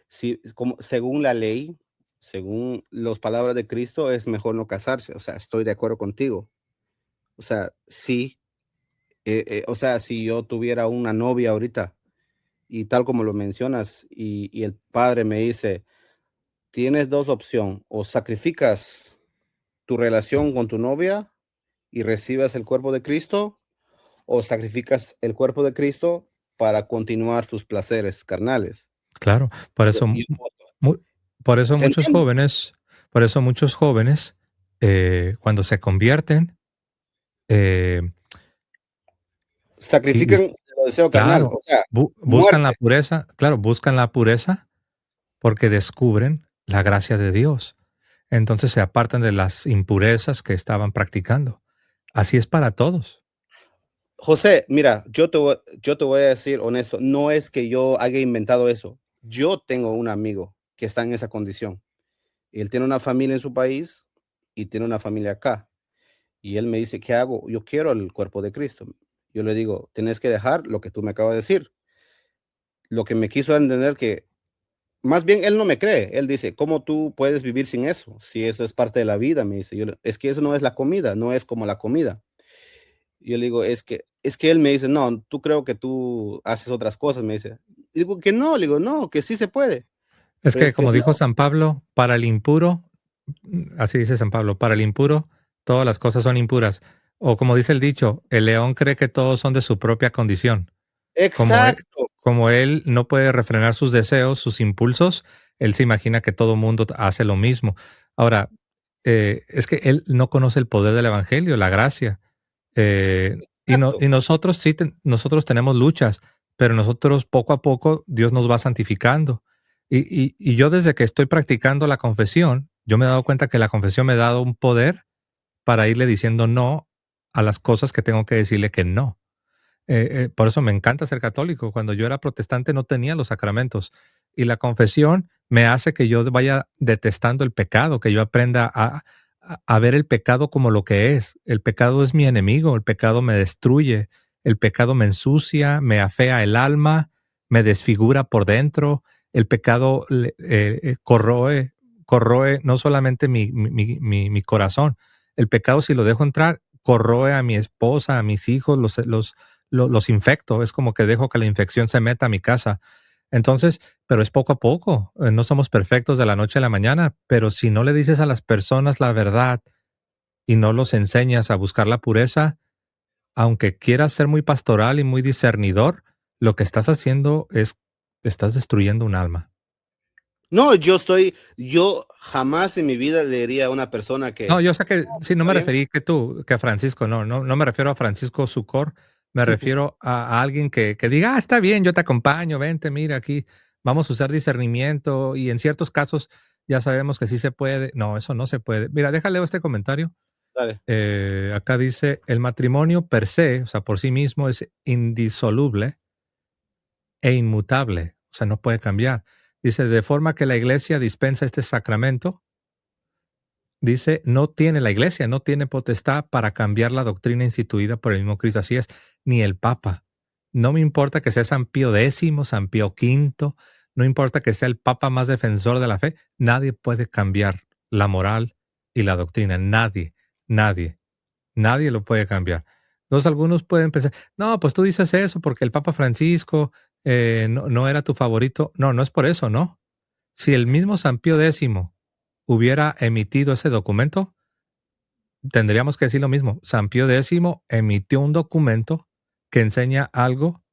Sí, como según la ley, según las palabras de Cristo, es mejor no casarse. O sea, estoy de acuerdo contigo. O sea, sí, o sea, si yo tuviera una novia ahorita y tal como lo mencionas, y el padre me dice, tienes dos opciones, o sacrificas tu relación con tu novia y recibes el cuerpo de Cristo, o sacrificas el cuerpo de Cristo para continuar tus placeres carnales. Claro, Y mu- por eso te muchos entiendo, jóvenes, por eso muchos jóvenes, cuando se convierten, eh, y sacrifican el deseo carnal, claro, o sea, buscan la muerte. pureza, claro, buscan la pureza porque descubren la gracia de Dios. Entonces se apartan de las impurezas que estaban practicando. Así es para todos. José, mira, yo te voy a decir honesto, no es que yo haya inventado eso. Yo tengo un amigo que está en esa condición. Él tiene una familia en su país y tiene una familia acá. Y él me dice, ¿qué hago? Yo quiero el cuerpo de Cristo. Yo le digo, tienes que dejar lo que tú me acabas de decir. Lo que me quiso entender que, más bien, él no me cree. Él dice, ¿cómo tú puedes vivir sin eso? Si eso es parte de la vida, me dice. Es que eso no es la comida, no es como la comida. Yo le digo, es que él me dice, no, tú creo que tú haces otras cosas, me dice. Y digo que no, le digo, no, que sí se puede. Es Pero que es que como no, dijo San Pablo, para el impuro, así dice San Pablo, para el impuro todas las cosas son impuras. O como dice el dicho, el león cree que todos son de su propia condición. Como él, exacto, como él no puede refrenar sus deseos, sus impulsos, él se imagina que todo mundo hace lo mismo. Ahora, es que él no conoce el poder del evangelio, la gracia. exacto. Y nosotros sí, nosotros tenemos luchas, pero nosotros poco a poco Dios nos va santificando. Y yo desde que estoy practicando la confesión, yo me he dado cuenta que la confesión me ha dado un poder para irle diciendo no a las cosas que tengo que decirle que no. Por eso me encanta ser católico. Cuando yo era protestante no tenía los sacramentos. Y la confesión me hace que yo vaya detestando el pecado, que yo aprenda a ver el pecado como lo que es. El pecado es mi enemigo, el pecado me destruye, el pecado me ensucia, me afea el alma, me desfigura por dentro. El pecado corroe no solamente mi corazón. El pecado, si lo dejo entrar, corroe a mi esposa, a mis hijos, los infecto. Es como que dejo que la infección se meta a mi casa. Entonces, pero es poco a poco. No somos perfectos de la noche a la mañana, pero si no le dices a las personas la verdad y no los enseñas a buscar la pureza, aunque quieras ser muy pastoral y muy discernidor, lo que estás haciendo es, estás destruyendo un alma. No, yo jamás en mi vida le diría a una persona que... No, yo sé que, sí, no me ¿Está bien? referí que a Francisco, no me refiero a Francisco Sucor, me refiero a alguien que diga, está bien, yo te acompaño, vente, mira, aquí vamos a usar discernimiento y en ciertos casos ya sabemos que sí se puede. No, eso no se puede. Mira, déjale este comentario. Dale. Acá dice, el matrimonio per se, o sea, por sí mismo es indisoluble e inmutable, o sea, no puede cambiar. Dice, de forma que la iglesia dispensa este sacramento. Dice, la iglesia no tiene potestad para cambiar la doctrina instituida por el mismo Cristo. Así es, ni el Papa. No me importa que sea San Pío X, San Pío V, no importa que sea el Papa más defensor de la fe, nadie puede cambiar la moral y la doctrina. Nadie, nadie lo puede cambiar. Entonces algunos pueden pensar, no, pues tú dices eso porque el Papa Francisco no era tu favorito. No, no es por eso, ¿no? Si el mismo San Pío X hubiera emitido ese documento, tendríamos que decir lo mismo. San Pío X emitió un documento que enseña algo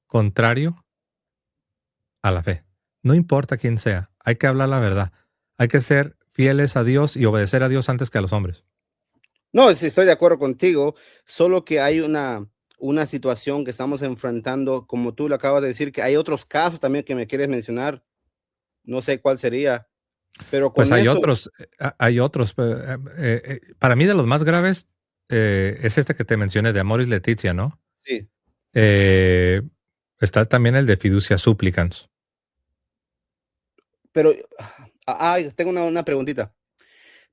contrario a la fe. No importa quién sea, hay que hablar la verdad. Hay que ser fieles a Dios y obedecer a Dios antes que a los hombres. No, sí, estoy de acuerdo contigo, solo que hay una situación que estamos enfrentando, como tú lo acabas de decir, que hay otros casos también que me quieres mencionar, no sé cuál sería, pero Pues con eso, hay otros. Para mí de los más graves es este que te mencioné de Amoris Laetitia, ¿no? sí, Eh, Está también el de Fiducia Supplicans. pero, tengo una preguntita.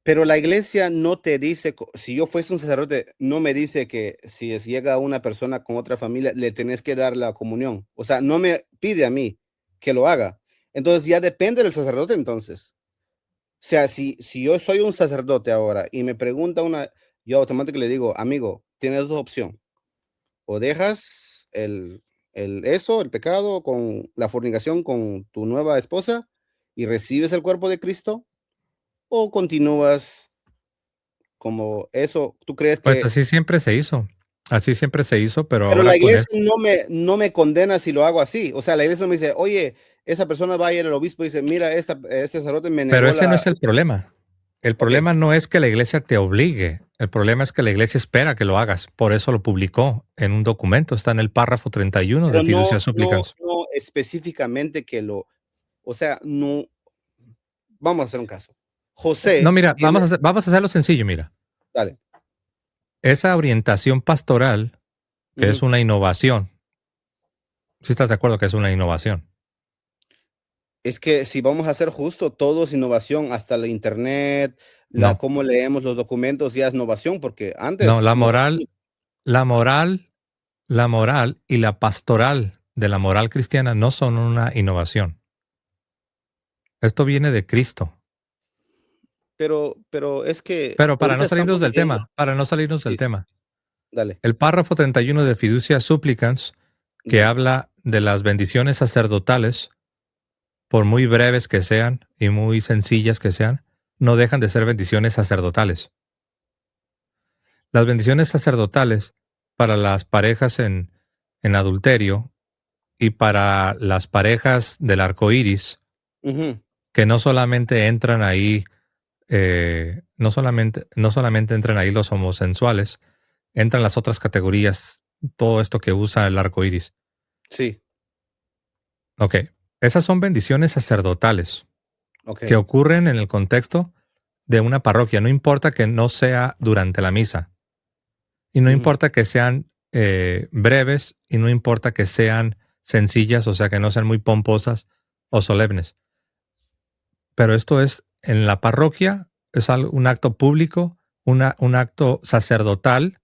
Pero la iglesia no te dice, si yo fuese un sacerdote, no me dice que si llega una persona con otra familia, le tenés que dar la comunión. O sea, no me pide a mí que lo haga. Entonces ya depende del sacerdote entonces. O sea, si yo soy un sacerdote ahora y me pregunta yo automáticamente le digo, amigo, tienes dos opciones. O dejas el pecado con la fornicación con tu nueva esposa y recibes el cuerpo de Cristo, o continúas como eso. ¿Tú crees Pues que? así siempre se hizo. Así siempre se hizo, pero Pero ahora la con iglesia esto. no me condena si lo hago así. O sea, la iglesia no me dice, oye, esa persona va a ir al obispo y dice, mira, este sacerdote me Pero negó ese no la... es el problema. El Ok, problema no es que la iglesia te obligue. El problema es que la iglesia espera que lo hagas. Por eso lo publicó en un documento. Está en el párrafo 31 de pero Fiducia no, Supplicans. no específicamente o sea, no, vamos a hacer un caso. No, José, mira, vamos a hacerlo sencillo, mira. dale. Esa orientación pastoral, que es Ujú. una innovación. Si estás de acuerdo que es una innovación. Es que si vamos a ser justo, todo es innovación, hasta la internet, No, cómo leemos los documentos ya es innovación, porque no, antes no. la moral, la moral y la pastoral de la moral cristiana no son una innovación. Esto viene de Cristo. Pero es que Pero para ahorita no salirnos estamos del leyendo. tema, para no salirnos del Sí, tema, dale. el párrafo 31 de Fiducia Supplicans, que Ujú. habla de las bendiciones sacerdotales, por muy breves que sean y muy sencillas que sean, no dejan de ser bendiciones sacerdotales. Las bendiciones sacerdotales para las parejas en adulterio y para las parejas del arco iris, Ujú. que no solamente entran ahí, no solamente entran ahí los homosexuales, entran las otras categorías, todo esto que usa el arco iris. Sí, Ok, esas son bendiciones sacerdotales que okey. ocurren en el contexto de una parroquia. No importa que no sea durante la misa. Y no importa que sean breves y no importa que sean sencillas, o sea, que no sean muy pomposas o solemnes. Pero esto es en la parroquia, es un acto público, un acto sacerdotal,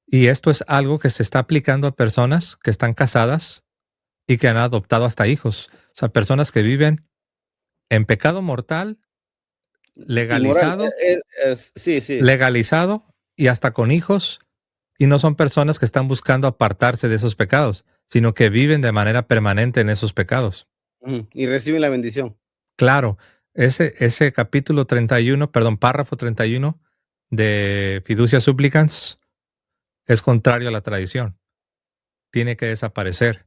y esto es algo que se está aplicando a personas que están casadas y que han adoptado hasta hijos. O sea, personas que viven en pecado mortal, Inmoral, legalizado, sí, sí. legalizado y hasta con hijos, y no son personas que están buscando apartarse de esos pecados, sino que viven de manera permanente en esos pecados. Y reciben la bendición. Claro, ese capítulo 31, perdón, párrafo 31 de Fiducia Supplicans es contrario a la tradición. Tiene que desaparecer.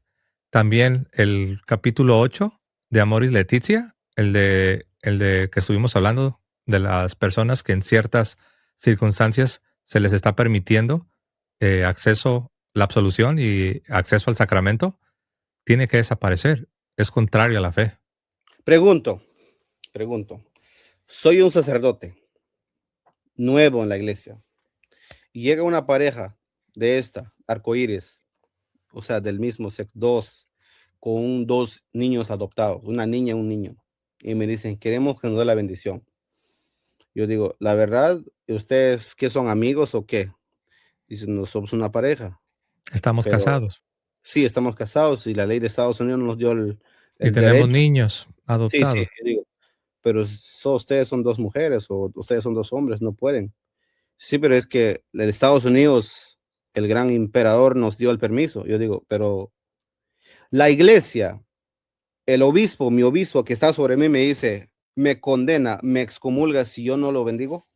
También el capítulo 8 de Amoris Laetitia, el de que estuvimos hablando de las personas que en ciertas circunstancias se les está permitiendo acceso, la absolución y acceso al sacramento, tiene que desaparecer. Es contrario a la fe. Pregunto, soy un sacerdote nuevo en la iglesia y llega una pareja de esta, arcoíris, o sea, del mismo sexo, con dos niños adoptados, una niña y un niño, y me dicen, queremos que nos dé la bendición. Yo digo, la verdad, ¿ustedes qué son, amigos o qué? Dicen, no somos una pareja, Estamos pero casados sí, estamos casados y la ley de Estados Unidos nos dio y el tenemos derecho. niños Sí, sí, adoptados. yo digo, pero ustedes son dos mujeres o ustedes son dos hombres, no pueden. Sí, pero es que en Estados Unidos, el gran emperador nos dio el permiso. Yo digo, pero la iglesia, el obispo, mi obispo que está sobre mí me dice, me condena, me excomulga si yo no lo bendigo,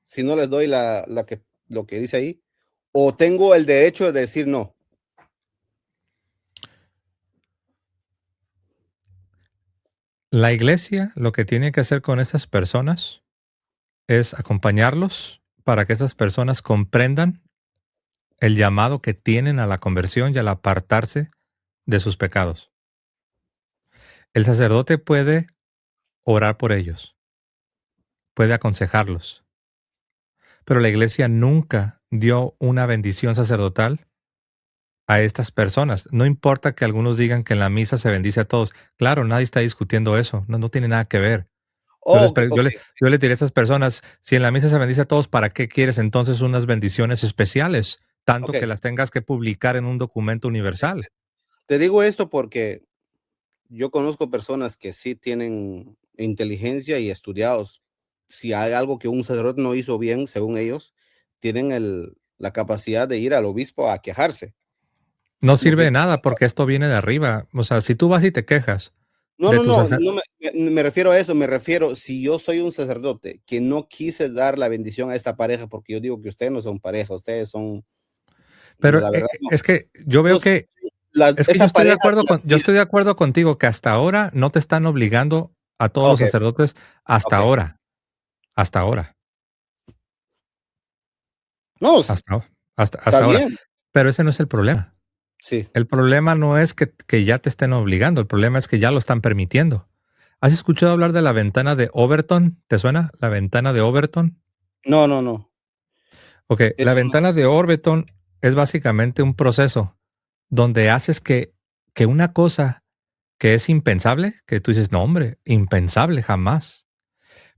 si no les doy lo que dice ahí, o tengo el derecho de decir no. La iglesia lo que tiene que hacer con esas personas es acompañarlos para que esas personas comprendan el llamado que tienen a la conversión y al apartarse de sus pecados. El sacerdote puede orar por ellos, puede aconsejarlos, pero la iglesia nunca dio una bendición sacerdotal a estas personas. No importa que algunos digan que en la misa se bendice a todos. Claro, nadie está discutiendo eso. No, no tiene nada que ver. Yo les, Oh, pre- yo, ok, le, yo le diré a estas personas, si en la misa se bendice a todos, ¿para qué quieres entonces unas bendiciones especiales? Tanto ok. que las tengas que publicar en un documento universal. Te digo esto porque yo conozco personas que sí tienen inteligencia y estudiados. Si hay algo que un sacerdote no hizo bien, según ellos, tienen la capacidad de ir al obispo a quejarse. No Lo sirve que de nada porque esto viene de arriba. O sea, si tú vas y te quejas no, de no, tus no, sacer- no me refiero a eso, me refiero si yo soy un sacerdote que no quise dar la bendición a esta pareja, porque yo digo que ustedes no son pareja, ustedes son, Pero la verdad, no. es que yo veo Entonces, que es que yo esa estoy de pareja acuerdo de la yo vida. estoy de acuerdo contigo que hasta ahora no te están obligando a todos los Ok, sacerdotes hasta ok. ahora, hasta ahora, No, está hasta ahora. bien. Pero ese no es el problema. Sí. El problema no es que ya te estén obligando, el problema es que ya lo están permitiendo. ¿Has escuchado hablar de la ventana de Overton? ¿Te suena? La ventana de Overton. No, no, no. Ok, la Eso no. ventana de Overton es básicamente un proceso donde haces que una cosa que es impensable, que tú dices, no hombre, impensable jamás,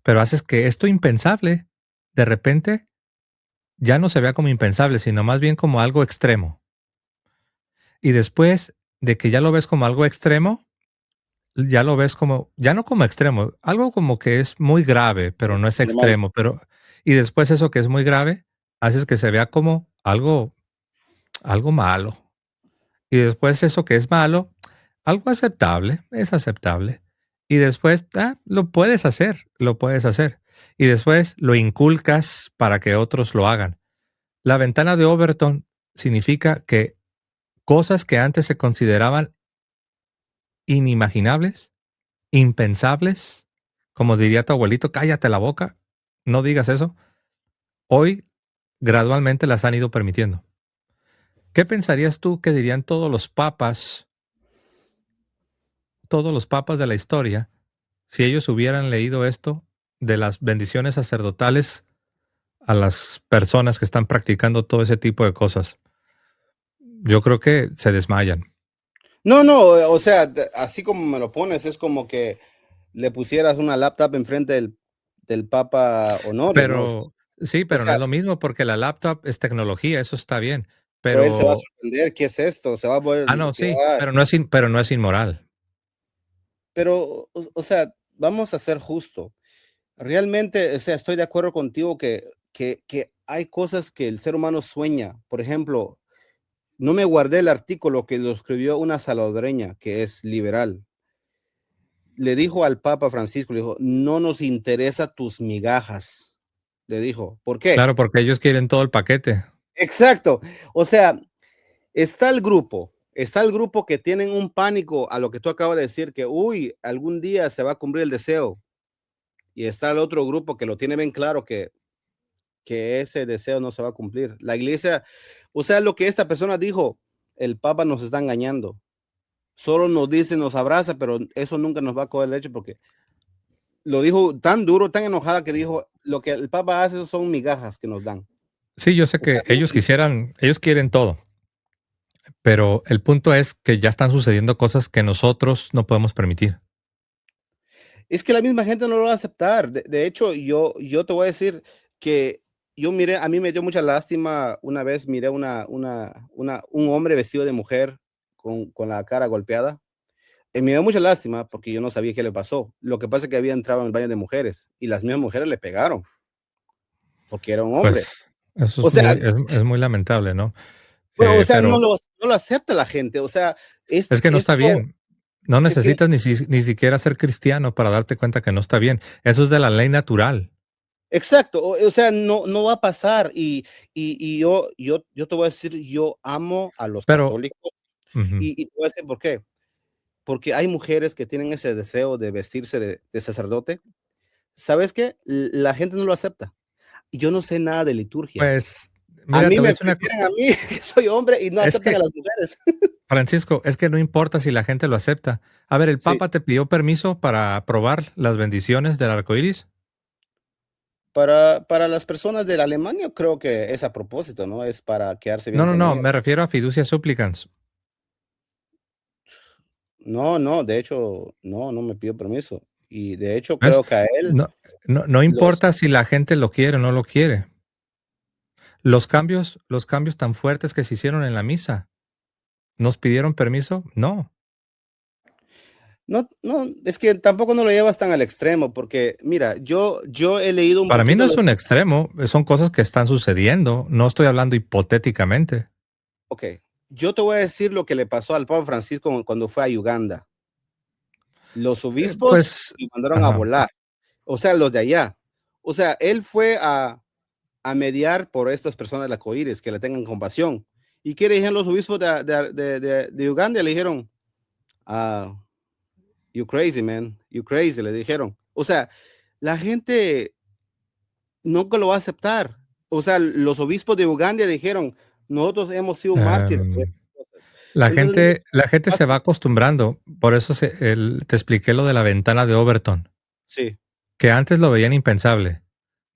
pero haces que esto impensable de repente ya no se vea como impensable, sino más bien como algo extremo. Y después de que ya lo ves como algo extremo, ya lo ves como, ya no como extremo, algo como que es muy grave, pero no es Normal. extremo, y después eso que es muy grave, haces que se vea como algo malo. Y después eso que es malo, algo aceptable, es aceptable. Y después, lo puedes hacer, lo puedes hacer. Y después lo inculcas para que otros lo hagan. La ventana de Overton significa que cosas que antes se consideraban inimaginables, impensables, como diría tu abuelito, cállate la boca, no digas eso, hoy gradualmente las han ido permitiendo. ¿Qué pensarías tú que dirían todos los papas de la historia, si ellos hubieran leído esto de las bendiciones sacerdotales a las personas que están practicando todo ese tipo de cosas. Yo creo que se desmayan. No, o sea, así como me lo pones, es como que le pusieras una laptop enfrente del Papa Honorio, ¿no? Pero sí, O pero no sea, es lo mismo porque la laptop es tecnología, eso está bien. pero él se va a Pero, sorprender, ¿qué es esto? Se va a volver no, sí, quedar. pero no es inmoral. Pero, o sea, vamos a ser justo. Realmente, o sea, estoy de acuerdo contigo que hay cosas que el ser humano sueña. Por ejemplo, no me guardé el artículo que lo escribió una salvadoreña que es liberal. Le dijo al Papa Francisco, le dijo, no nos interesa tus migajas. Le dijo, ¿por qué? Claro, porque ellos quieren todo el paquete. Exacto. O sea, está el grupo que tienen un pánico a lo que tú acabas de decir, que, uy, algún día se va a cumplir el deseo. Y está el otro grupo que lo tiene bien claro que ese deseo no se va a cumplir. La iglesia, o sea, lo que esta persona dijo, el Papa nos está engañando. Solo nos dice, nos abraza, pero eso nunca nos va a coger el hecho porque lo dijo tan duro, tan enojada que dijo, lo que el Papa hace son migajas que nos dan. Sí, yo sé O sea, que ellos quieren todo, pero el punto es que ya están sucediendo cosas que nosotros no podemos permitir. es que la misma gente no lo va a aceptar. De hecho, yo te voy a decir que yo miré, a mí me dio mucha lástima una vez, miré un hombre vestido de mujer con la cara golpeada. Me dio mucha lástima porque yo no sabía qué le pasó. Lo que pasa es que había entrado en el baño de mujeres y las mismas mujeres le pegaron porque era un hombre. Pues eso O sea, es muy lamentable, ¿no? bueno, o sea, Pero no lo acepta la gente. O sea, es que no está esto, bien. No que, necesitas ni siquiera ser cristiano para darte cuenta que no está bien. Eso es de la ley natural. exacto, o sea, no va a pasar. Y yo te voy a decir, yo amo a los Pero, católicos ujú, y te voy a decir por qué. Porque hay mujeres que tienen ese deseo de vestirse de sacerdote. ¿Sabes qué? La gente no lo acepta. Y yo no sé nada de liturgia. pues, A mira, mí te voy a me decir una prefieren a mí, que soy hombre, y no es aceptan a que, las mujeres. Francisco, es que no importa si la gente lo acepta. A ver, ¿el Sí, Papa te pidió permiso para probar las bendiciones del arco iris? para las personas de la Alemania creo que es a propósito, ¿no? Es para quedarse No, bien no, con no, ellas. me refiero a fiducia supplicans. No, de hecho, no me pidió permiso. Y de hecho ¿Ves? creo que a él No, no los importa si la gente lo quiere o no lo quiere. Los cambios tan fuertes que se hicieron en la misa, ¿nos pidieron permiso? No. no, es que tampoco no lo llevas tan al extremo, porque mira, yo he leído un Para mí no poquito es de un extremo, son cosas que están sucediendo. No estoy hablando hipotéticamente. okey, yo te voy a decir lo que le pasó al Papa Francisco cuando fue a Uganda. Los obispos Pues, lo mandaron a ajá. volar, o sea, los de allá. O sea, él fue a mediar por estas personas de la COIRES, que le tengan compasión. ¿Y qué le dijeron los obispos de Uganda? Le dijeron, ah, you crazy, man, you crazy, le dijeron. O sea, la gente nunca lo va a aceptar. O sea, los obispos de Uganda dijeron, nosotros hemos sido mártires por em, estas cosas. Entonces, mira, la gente se va fácil. acostumbrando. Por eso te expliqué lo de la ventana de Overton, Sí, que antes lo veían impensable.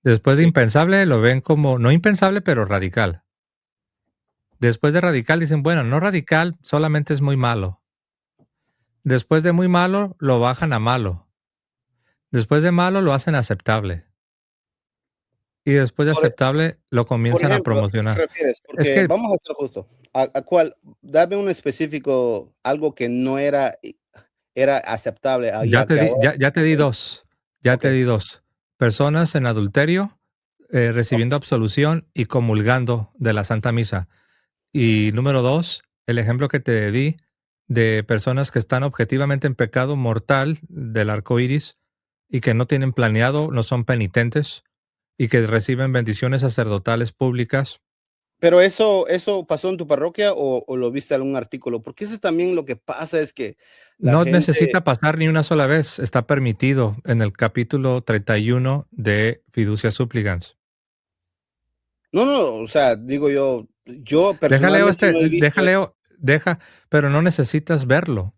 Después de sí. impensable lo ven como, no impensable, pero radical. Después de radical dicen, bueno, no radical, solamente es muy malo. Después de muy malo, lo bajan a malo. Después de malo, lo hacen aceptable. Y después de Por, aceptable, lo por comienzan a ejemplo, ¿a qué te promocionar. refieres? Es Porque que vamos a ser justos. ¿A cuál? Dame un específico, algo que no era aceptable allá que ahora. ya te di dos. Ya Ok, te di dos. Personas en adulterio, ok. recibiendo absolución y comulgando de la Santa Misa. Y número dos, el ejemplo que te di de personas que están objetivamente en pecado mortal del arco iris y que no tienen planeado, no son penitentes y que reciben bendiciones sacerdotales públicas. Pero eso pasó en tu parroquia o lo viste en algún artículo, porque eso también lo que pasa es que la No gente, necesita pasar ni una sola vez. Está permitido en el capítulo 31 de Fiducia Supplicans. no, o sea, digo yo personalmente no he visto eso. Deja, pero no necesitas verlo,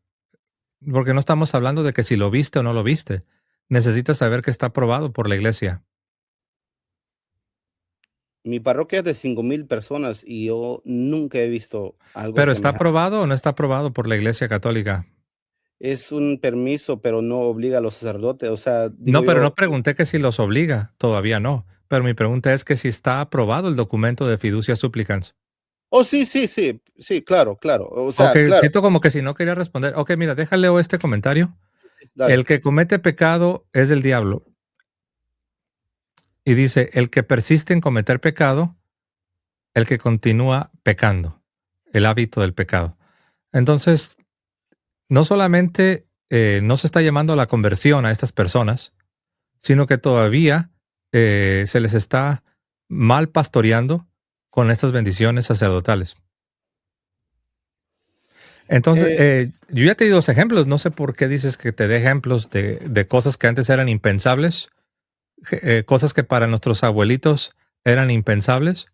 porque no estamos hablando de que si lo viste o no lo viste. necesitas saber que está aprobado por la iglesia. Mi parroquia es de 5,000 personas y yo nunca he visto algo ¿Pero está semejante. aprobado o no está aprobado por la iglesia católica? Es un permiso, pero no obliga a los sacerdotes. O sea, digo No, pero no yo, pregunté que si los obliga, todavía no. Pero mi pregunta es que si está aprobado el documento de fiducia supplicans. oh, sí, sí, sí, sí, claro, claro. O Ok, sea, claro, siento como que si no quería responder. Ok, mira, déjale este comentario. dale. El que comete pecado es del diablo. Y dice, el que persiste en cometer pecado, el que continúa pecando, el hábito del pecado. Entonces, no solamente no se está llamando a la conversión a estas personas, sino que todavía se les está mal pastoreando con estas bendiciones sacerdotales. Entonces, Eh, yo ya te di 2 ejemplos, no sé por qué dices que te dé ejemplos de cosas que antes eran impensables, cosas que para nuestros abuelitos eran impensables,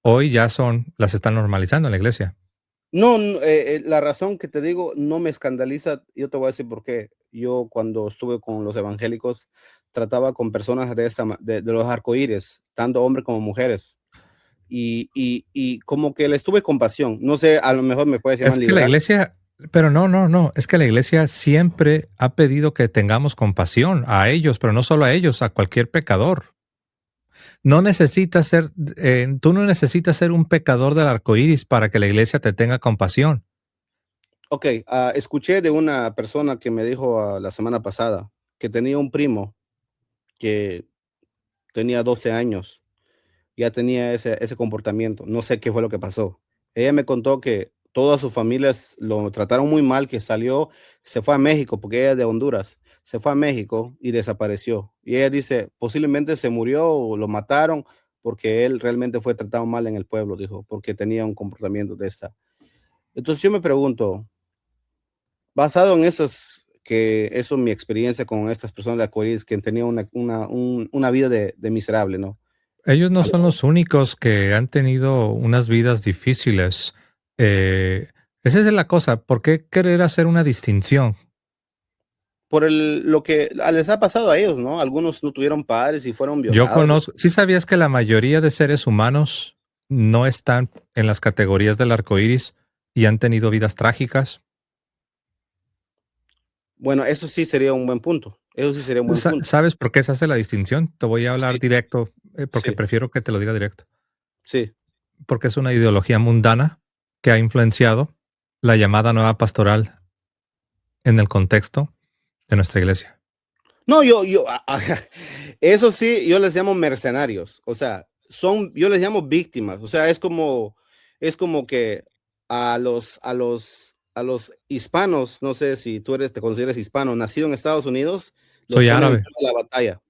hoy ya las están normalizando en la iglesia. no, la razón que te digo no me escandaliza, yo te voy a decir por qué. Yo cuando estuve con los evangélicos trataba con personas de los arcoíris, tanto hombres como mujeres. Y como que les tuve compasión. No sé, a lo mejor me puedes Es llamar que la liberal. iglesia, pero no, es que la iglesia siempre ha pedido que tengamos compasión a ellos, pero no solo a ellos, a cualquier pecador. No necesitas ser, tú no necesitas ser un pecador del arco iris para que la iglesia te tenga compasión. Ok, escuché de una persona que me dijo la semana pasada que tenía un primo que tenía 12 años, ya tenía ese comportamiento. No sé qué fue lo que pasó. Ella me contó que todas sus familias lo trataron muy mal, que salió, se fue a México, porque ella es de Honduras, se fue a México y desapareció. Y ella dice, posiblemente se murió o lo mataron porque él realmente fue tratado mal en el pueblo, dijo, porque tenía un comportamiento de esta. Entonces yo me pregunto, basado en eso es mi experiencia con estas personas de arcoíris que han tenido una vida de miserable, ¿no? Ellos no A lo- son los únicos que han tenido unas vidas difíciles. Eh, Esa es la cosa. ¿Por qué querer hacer una distinción? Por lo que les ha pasado a ellos, ¿no? Algunos no tuvieron padres y fueron Yo violados. conozco, ¿sí sabías que la mayoría de seres humanos no están en las categorías del arco iris y han tenido vidas trágicas? Bueno, eso sí sería un buen punto. Eso sí sería un buen punto. ¿Sabes por qué se hace la distinción? Te voy a hablar Sí, directo, porque sí, prefiero que te lo diga directo. sí. Porque es una ideología mundana que ha influenciado la llamada nueva pastoral en el contexto de nuestra iglesia. No, eso sí, yo les llamo mercenarios. O sea, yo les llamo víctimas. O sea, es como que a los hispanos, no sé si te consideras hispano, nacido en Estados Unidos, los Soy ponen en árabe. la batalla.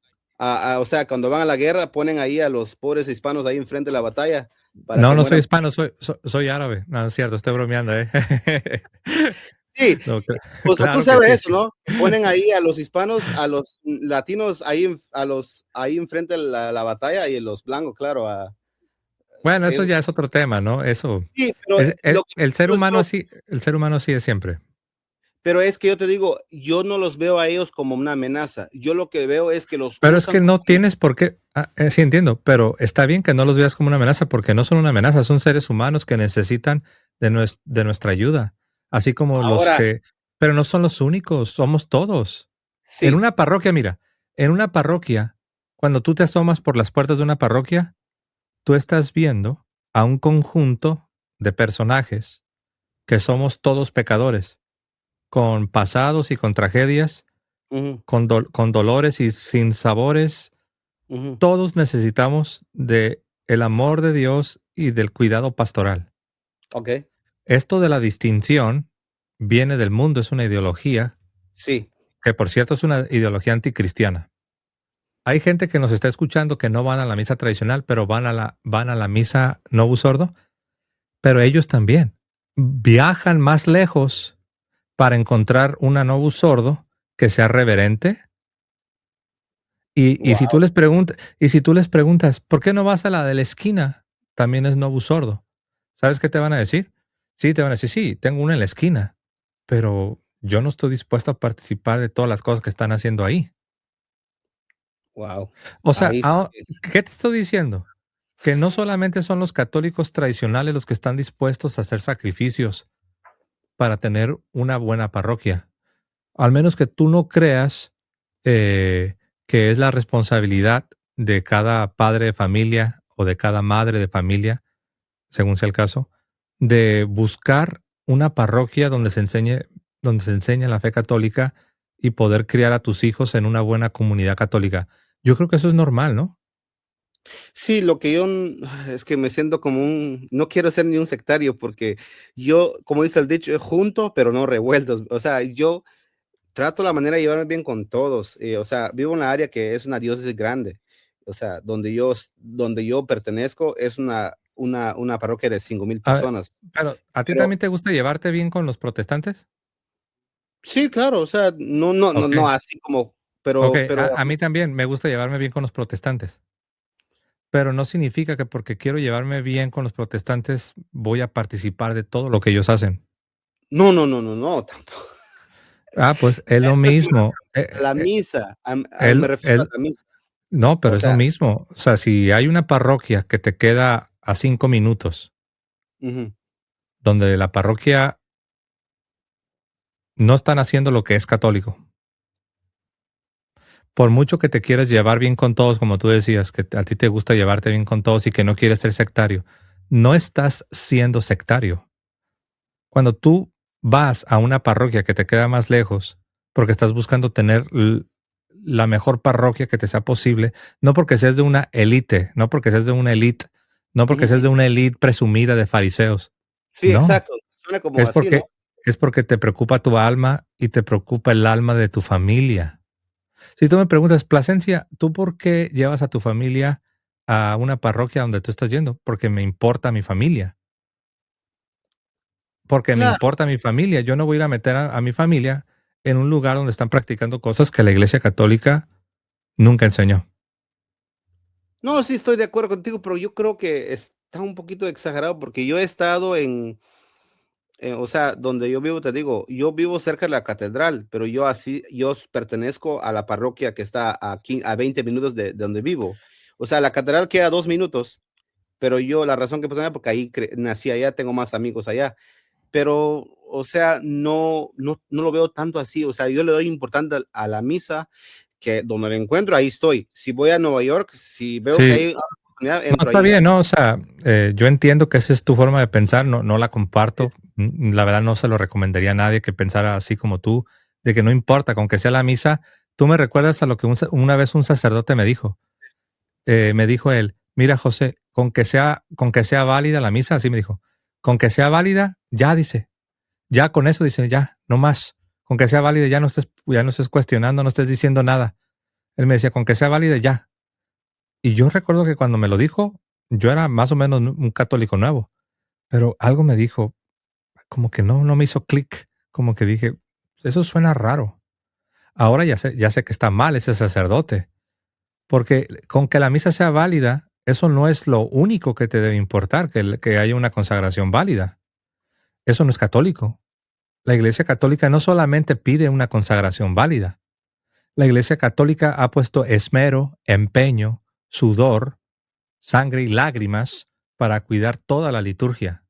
O sea, cuando van a la guerra, ponen ahí a los pobres hispanos ahí enfrente de la batalla para No, que no soy mueran. hispano, soy árabe. No, es cierto, estoy bromeando, ¿eh? Sí, No, o sea, tú claro que sabes sí. eso, ¿no? Que ponen ahí a los hispanos, a los latinos ahí, ahí enfrente de la batalla y los blancos, claro. Bueno, eso Es- ya es otro tema, ¿no? Eso sí, pero lo que el ser yo humano estoy- así, el ser humano así es siempre. pero es que yo te digo, yo no los veo a ellos como una amenaza. Yo lo que veo es que los Pero es usan que como no tienes por qué. Sí, entiendo, pero está bien que no los veas como una amenaza, porque no son una amenaza, son seres humanos que necesitan de nuestra ayuda. Así como los ahora. que. Pero no son los únicos, somos todos. En Sí, una parroquia, mira, en una parroquia, cuando tú te asomas por las puertas de una parroquia, tú estás viendo a un conjunto de personajes que somos todos pecadores, con pasados y con tragedias, ujú, con dolores y sin sabores. ujú, Todos necesitamos de el amor de Dios y del cuidado pastoral. ok, Esto de la distinción viene del mundo, es una ideología sí, que por cierto es una ideología anticristiana. Hay gente que nos está escuchando que no van a la misa tradicional, pero van a la misa Novus Ordo, pero ellos también viajan más lejos para encontrar una Novus Ordo que sea reverente. Y si tú wow, les preguntas, ¿por qué no vas a la de la esquina? También es Novus Sordo. ¿Sabes qué te van a decir? Sí, te van a decir, sí, tengo una en la esquina, pero yo no estoy dispuesto a participar de todas las cosas que están haciendo ahí. Wow. O sea, Ahí sí. ¿qué te estoy diciendo? Que no solamente son los católicos tradicionales los que están dispuestos a hacer sacrificios para tener una buena parroquia. Al menos que tú no creas que es la responsabilidad de cada padre de familia o de cada madre de familia, según sea el caso, de buscar una parroquia donde se enseñe la fe católica y poder criar a tus hijos en una buena comunidad católica. Yo creo que eso es normal, ¿no? Sí, lo que yo es que me siento como no quiero ser ni un sectario porque yo, como dice el dicho, junto, pero no revueltos. O sea, yo trato la manera de llevarme bien con todos. O sea, vivo en la área que es una diócesis grande. O sea, donde yo pertenezco es una parroquia de 5,000 A ver, personas. pero ¿a ti Pero también te gusta llevarte bien con los protestantes? sí, claro, o sea, Ok, no así como, ok, pero a mí también me gusta llevarme bien con los protestantes. Pero no significa que porque quiero llevarme bien con los protestantes voy a participar de todo lo que ellos hacen. no, tampoco. Ah, pues es lo Esto es mismo. a la misa, me Él, refiero a él, la misa. no, O pero es lo sea, mismo. O sea, si hay una parroquia que te queda a 5 minutos, ujú. donde la parroquia no están haciendo lo que es católico, por mucho que te quieras llevar bien con todos, como tú decías, que a ti te gusta llevarte bien con todos y que no quieres ser sectario, no estás siendo sectario. Cuando tú vas a una parroquia que te queda más lejos, porque estás buscando tener la mejor parroquia que te sea posible, no porque seas de una élite, no porque seas de una élite, no porque Ujú, seas de ujú. una élite presumida de fariseos. Sí, No, exacto, suena como es así, ¿no? porque es porque te preocupa tu alma y te preocupa el alma de tu familia. Si tú me preguntas, Plasencia, ¿tú por qué llevas a tu familia a una parroquia donde tú estás yendo? Porque me importa mi familia. Porque me Claro. importa mi familia. Yo no voy a ir a meter a mi familia en un lugar donde están practicando cosas que la Iglesia Católica nunca enseñó. No, sí estoy de acuerdo contigo, pero yo creo que está un poquito exagerado porque yo he estado o sea, donde yo vivo, te digo, yo vivo cerca de la catedral, pero pertenezco a la parroquia que está a 20 minutos de donde vivo. O sea, la catedral queda a 2 minutos, pero la razón que puse allá, porque ahí nací allá, tengo más amigos allá, pero, o sea, no lo veo tanto así. O sea, yo le doy importancia a la misa, que donde la encuentro, ahí estoy. Si voy a Nueva York, si veo que Sí, hay una oportunidad, no, entro está ahí. bien, ¿no? O sea, yo entiendo que esa es tu forma de pensar, no, no la comparto. La verdad no se lo recomendaría a nadie que pensara así como tú, de que no importa, con que sea la misa. Tú me recuerdas a lo que una vez un sacerdote me dijo. Me dijo él, mira José, con que sea válida la misa, así me dijo, con que sea válida, ya dice, ya con eso dice, ya, no más. Con que sea válida, ya no estés cuestionando, no estés diciendo nada. Él me decía, con que sea válida, ya. Y yo recuerdo que cuando me lo dijo, yo era más o menos un católico nuevo, pero algo me dijo, como que no me hizo clic, como que dije, eso suena raro. Ahora ya sé que está mal ese sacerdote, porque con que la misa sea válida, eso no es lo único que te debe importar, que haya una consagración válida. Eso no es católico. La Iglesia Católica no solamente pide una consagración válida. La Iglesia Católica ha puesto esmero, empeño, sudor, sangre y lágrimas para cuidar toda la liturgia.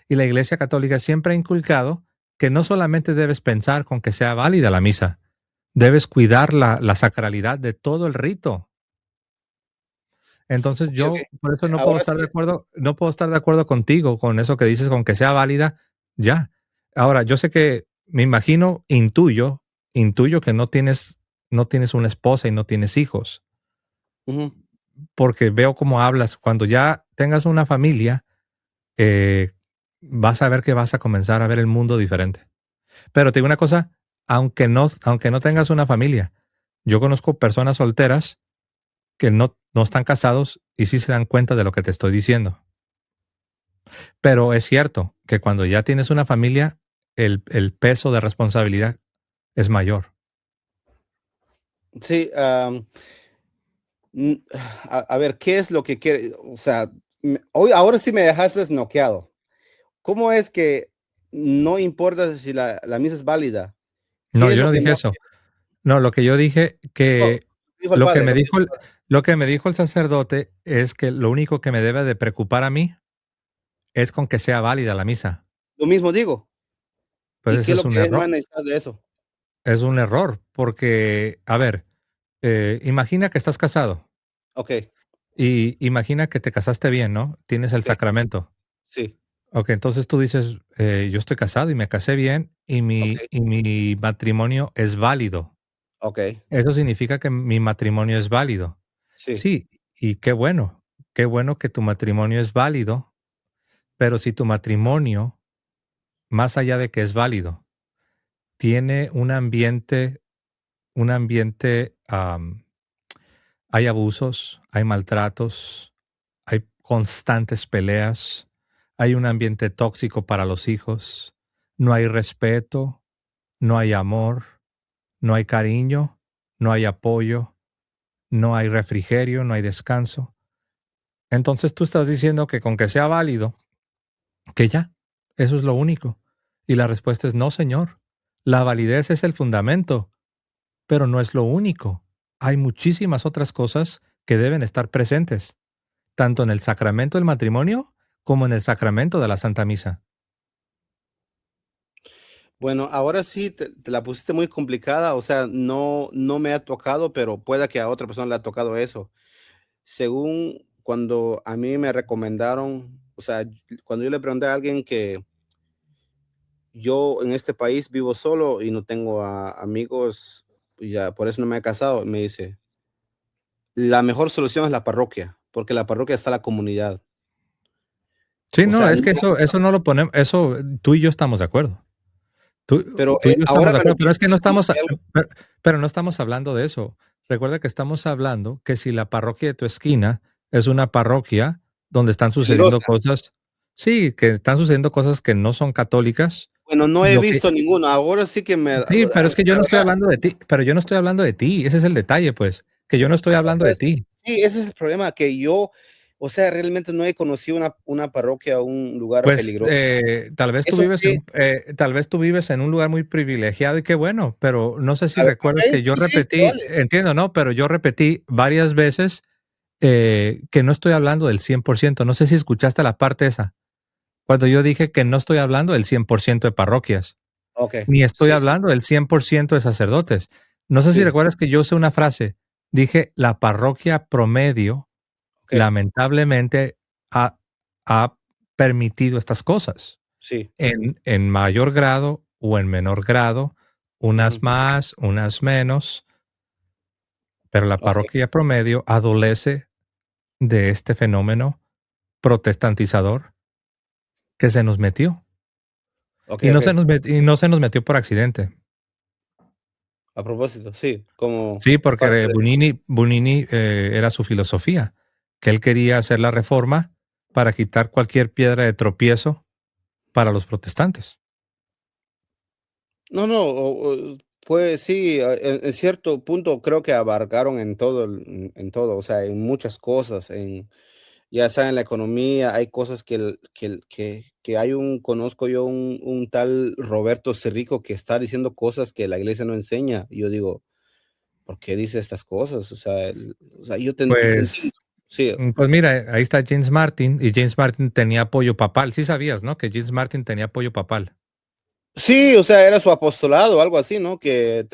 Y la Iglesia Católica siempre ha inculcado que no solamente debes pensar con que sea válida la misa, debes cuidar la sacralidad de todo el rito. Entonces Ok, ok. yo por eso no puedo Ahora estar sí. de acuerdo, no puedo estar de acuerdo contigo con eso que dices con que sea válida, ya. Ahora, yo sé que me imagino, intuyo que no tienes una esposa y no tienes hijos, Ujú. porque veo cómo hablas. Cuando ya tengas una familia, eh, vas a ver que vas a comenzar a ver el mundo diferente. Pero te digo una cosa, aunque no tengas una familia, yo conozco personas solteras que no están casados y sí se dan cuenta de lo que te estoy diciendo. Pero es cierto que cuando ya tienes una familia, el peso de responsabilidad es mayor. Sí, mm, a ver, ¿qué es lo que quiere? O sea, ahora sí me dejaste noqueado. ¿Cómo es que no importa si la misa es válida? No, ¿Qué es yo lo no que dije no eso. No, lo que yo dije no, que dijo el lo que padre, me lo que dijo dijo el el padre. lo que me dijo el sacerdote es que lo único que me debe de preocupar a mí es con que sea válida la misa. Lo mismo digo. Pues ¿Y qué eso es lo es un que error, más necesitas de eso? porque, a ver, imagina que estás casado Okey, y imagina que te casaste bien, ¿no? Tienes el okey, sacramento. sí, Okey, entonces tú dices, yo estoy casado y me casé bien y mi okey, y mi matrimonio es válido. okey, Eso significa que mi matrimonio es válido. sí. Sí, y qué bueno que tu matrimonio es válido, pero si tu matrimonio, más allá de que es válido, tiene un ambiente, hay abusos, hay maltratos, hay constantes peleas, hay un ambiente tóxico para los hijos, no hay respeto, no hay amor, no hay cariño, no hay apoyo, no hay refrigerio, no hay descanso. Entonces tú estás diciendo que con que sea válido, que ya, eso es lo único. Y la respuesta es no, señor. La validez es el fundamento, pero no es lo único. Hay muchísimas otras cosas que deben estar presentes, tanto en el sacramento del matrimonio como en el sacramento de la Santa Misa. Bueno, ahora sí te la pusiste muy complicada, o sea, no me ha tocado, pero pueda que a otra persona le ha tocado eso. Según cuando a mí me recomendaron, o sea, cuando yo le pregunté a alguien que yo en este país vivo solo y no tengo amigos, y ya por eso no me he casado, me dice, la mejor solución es la parroquia, porque la parroquia está la comunidad. Sí, O no, sea, es que eso no lo ponemos, eso tú y yo estamos de acuerdo. Tú, pero tú y yo estamos ahora de me lo acuerdo, pero es que dices no como estamos, que algo pero no estamos hablando de eso. Recuerda que estamos hablando que si la parroquia de tu esquina es una parroquia donde están sucediendo peligrosa. cosas, sí, que están sucediendo cosas que no son católicas, Bueno, no he lo que, visto ninguno. Ahora sí que me, sí, pero es que yo la no estoy verdad, hablando de ti, pero yo no estoy hablando de ti, ese es el detalle, pues, que yo no estoy hablando de pues ti. sí, ese es el problema, que yo, o sea, realmente no he conocido una parroquia, un lugar Pues, peligroso. Eso sí, tal vez tú vives en un lugar muy privilegiado y qué bueno, pero no sé si a ver, recuerdas okey, que yo sí, sí, se repetí, vale. entiendo, ¿no? Pero yo repetí varias veces que no estoy hablando del 100%. No sé si escuchaste la parte esa, cuando yo dije que no estoy hablando del 100% de parroquias, Okey, ni estoy sí, sí, hablando del 100% de sacerdotes. No sé si sí, recuerdas que yo usé una frase, dije, la parroquia promedio okey, lamentablemente ha, ha permitido estas cosas sí, en mayor grado o en menor grado, unas ujú, más, unas menos, pero la okey, parroquia promedio adolece de este fenómeno protestantizador que se nos metió. okey, okey. Y no se nos metió por accidente. A propósito, sí, como Sí, parte porque de Bunini era su filosofía, que él quería hacer la reforma para quitar cualquier piedra de tropiezo para los protestantes. no, no, pues sí, en cierto punto creo que abarcaron en todo en todo, o sea, en muchas cosas, ya sea en la economía, hay cosas que hay conozco yo un tal Roberto Cerrico que está diciendo cosas que la iglesia no enseña, y yo digo: "¿Por qué dice estas cosas?". O sea, yo te Pues entiendo. Sí. Pues mira, ahí está James Martin, y James Martin tenía apoyo papal. Sí sabías, ¿no? Que James Martin tenía apoyo papal. Sí, o sea, era su apostolado, algo así, ¿no? Que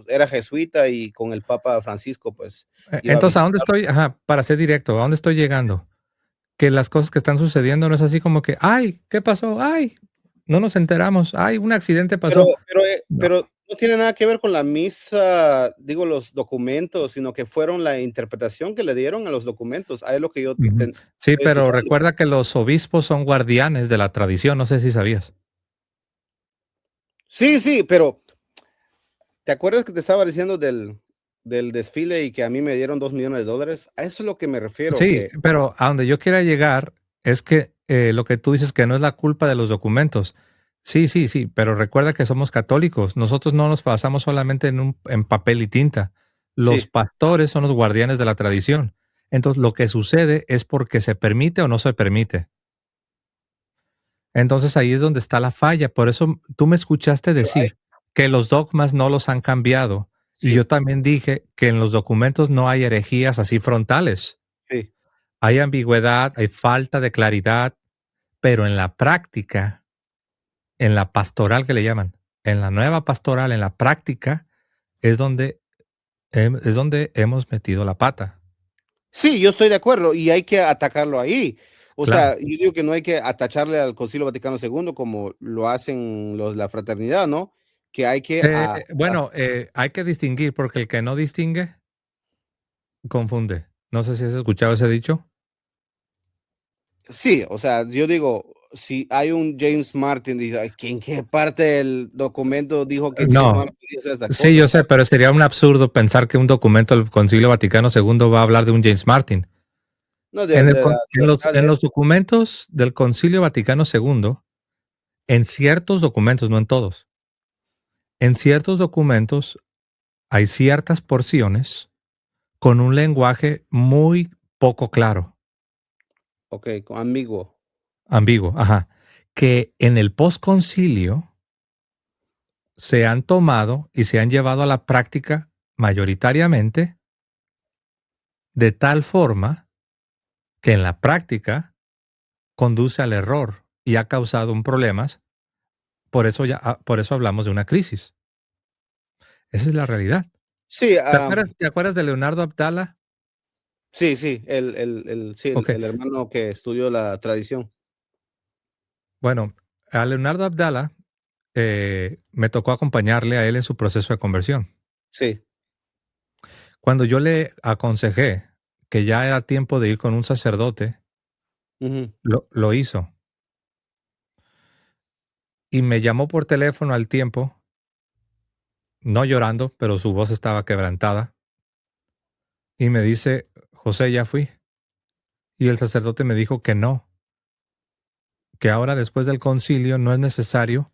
era jesuita y con el Papa Francisco, pues, iba a Entonces, ¿a dónde visitar. estoy? Ajá, para ser directo, ¿a dónde estoy llegando? Que las cosas que están sucediendo no es así como que, ay, ¿qué pasó? Ay, no nos enteramos. Ay, un accidente Pero pasó. pero, No. pero no tiene nada que ver con la misa, digo, los documentos, sino que fueron la interpretación que le dieron a los documentos. Ahí es lo que yo Ujú. Sí, estoy pero escuchando. recuerda que los obispos son guardianes de la tradición. No sé si sabías. Sí, sí, pero, ¿te acuerdas que te estaba diciendo del desfile y que a mí me dieron $2 millones? A eso es lo que me refiero, Sí, que pero a donde yo quiera llegar es que lo que tú dices que no es la culpa de los documentos. Sí, sí, sí, pero recuerda que somos católicos. Nosotros no nos basamos solamente en papel y tinta. Los sí, pastores son los guardianes de la tradición. Entonces, lo que sucede es porque se permite o no se permite. Entonces, ahí es donde está la falla. Por eso tú me escuchaste pero hay decir que los dogmas no los han cambiado. Y Sí. yo también dije que en los documentos no hay herejías así frontales. Sí. Hay ambigüedad, hay falta de claridad, pero en la práctica, en la pastoral que le llaman, en la nueva pastoral, en la práctica, es donde, es donde hemos metido la pata. Sí, yo estoy de acuerdo y hay que atacarlo ahí. O Claro. sea, yo digo que no hay que atacharle al Concilio Vaticano II como lo hacen los la fraternidad, ¿no? Que hay que Bueno, hay que distinguir porque el que no distingue confunde. No sé si has escuchado ese dicho. sí, o sea, yo digo, si hay un James Martin, dice, "Ay, ¿en qué parte del documento dijo que James No, Martin podía hacer esta sí, cosa?" yo sé, pero sería un absurdo pensar que un documento del Concilio Vaticano II va a hablar de un James Martin. No, En, de la libertad en de él. los documentos del Concilio Vaticano II, en ciertos documentos, no en todos, en ciertos documentos hay ciertas porciones con un lenguaje muy poco claro, Okey, ambiguo. ambiguo, ajá, que en el posconcilio se han tomado y se han llevado a la práctica mayoritariamente de tal forma que en la práctica conduce al error y ha causado un problemas. Por eso, por eso hablamos de una crisis. Esa es la realidad. Sí, Te acuerdas de Leonardo Abdala? sí, sí, el sí, Ok. el hermano que estudió la tradición. Bueno, a Leonardo Abdala me tocó acompañarle a él en su proceso de conversión. Sí, Cuando yo le aconsejé que ya era tiempo de ir con un sacerdote, ujú, lo hizo. Y me llamó por teléfono al tiempo, no llorando, pero su voz estaba quebrantada. Y me dice, José, ya fui. Y el sacerdote me dijo que no, que ahora después del concilio no es necesario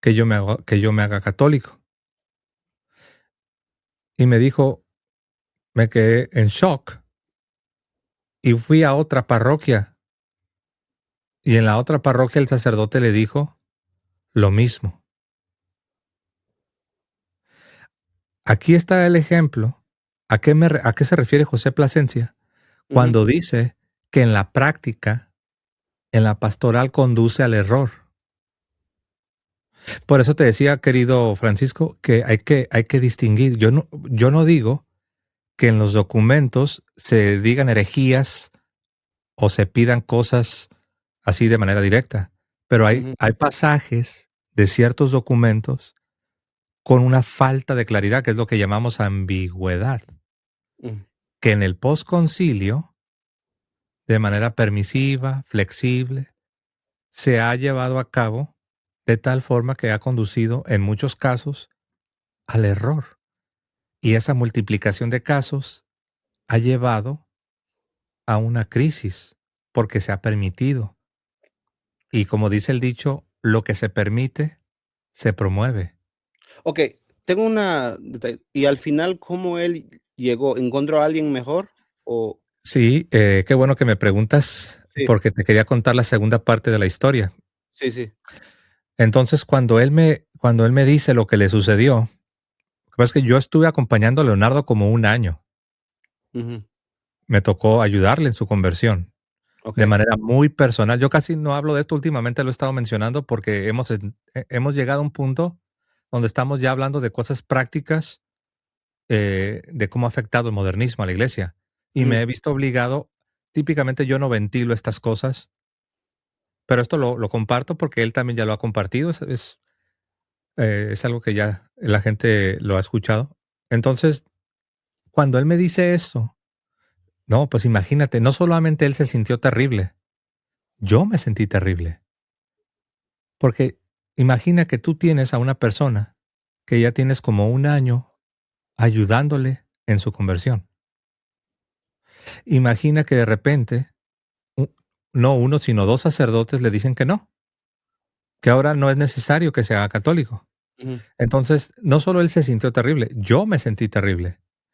que yo me haga católico. Y me dijo, me quedé en shock y fui a otra parroquia. Y en la otra parroquia el sacerdote le dijo lo mismo. Aquí está el ejemplo. ¿A qué se refiere José Plasencia? ujú. Cuando dice que en la práctica, en la pastoral conduce al error. Por eso te decía, querido Francisco, que hay que distinguir. Yo no digo que en los documentos se digan herejías o se pidan cosas así de manera directa, pero Ujú, hay pasajes de ciertos documentos con una falta de claridad, que es lo que llamamos ambigüedad, ujú. que en el posconcilio, de manera permisiva, flexible, se ha llevado a cabo de tal forma que ha conducido en muchos casos al error. Y esa multiplicación de casos ha llevado a una crisis porque se ha permitido. Y como dice el dicho, lo que se permite se promueve. Okey, tengo una detalle, y al final, ¿cómo él llegó? ¿Encontró a alguien mejor? O Sí, qué bueno que me preguntas sí, porque te quería contar la segunda parte de la historia. sí, sí. Entonces, cuando él me dice lo que le sucedió, lo que pasa es que yo estuve acompañando a Leonardo como un año. Ujú, Me tocó ayudarle en su conversión de okey. manera muy personal. Yo casi no hablo de esto últimamente, lo he estado mencionando porque hemos llegado a un punto donde estamos ya hablando de cosas prácticas de cómo ha afectado el modernismo a la iglesia. Y me Ujú, he visto obligado, típicamente yo no ventilo estas cosas, pero esto lo comparto porque él también ya lo ha compartido, es algo que ya la gente lo ha escuchado. Entonces, cuando él me dice eso, no, pues imagínate, no solamente él se sintió terrible, yo me sentí terrible, porque imagina que tú tienes a una persona que ya tienes como un año ayudándole en su conversión. Imagina que de repente u no uno, sino 2 sacerdotes le dicen que ahora no es necesario que se haga católico. ujú. Entonces, no solo él se sintió terrible, yo me sentí terrible.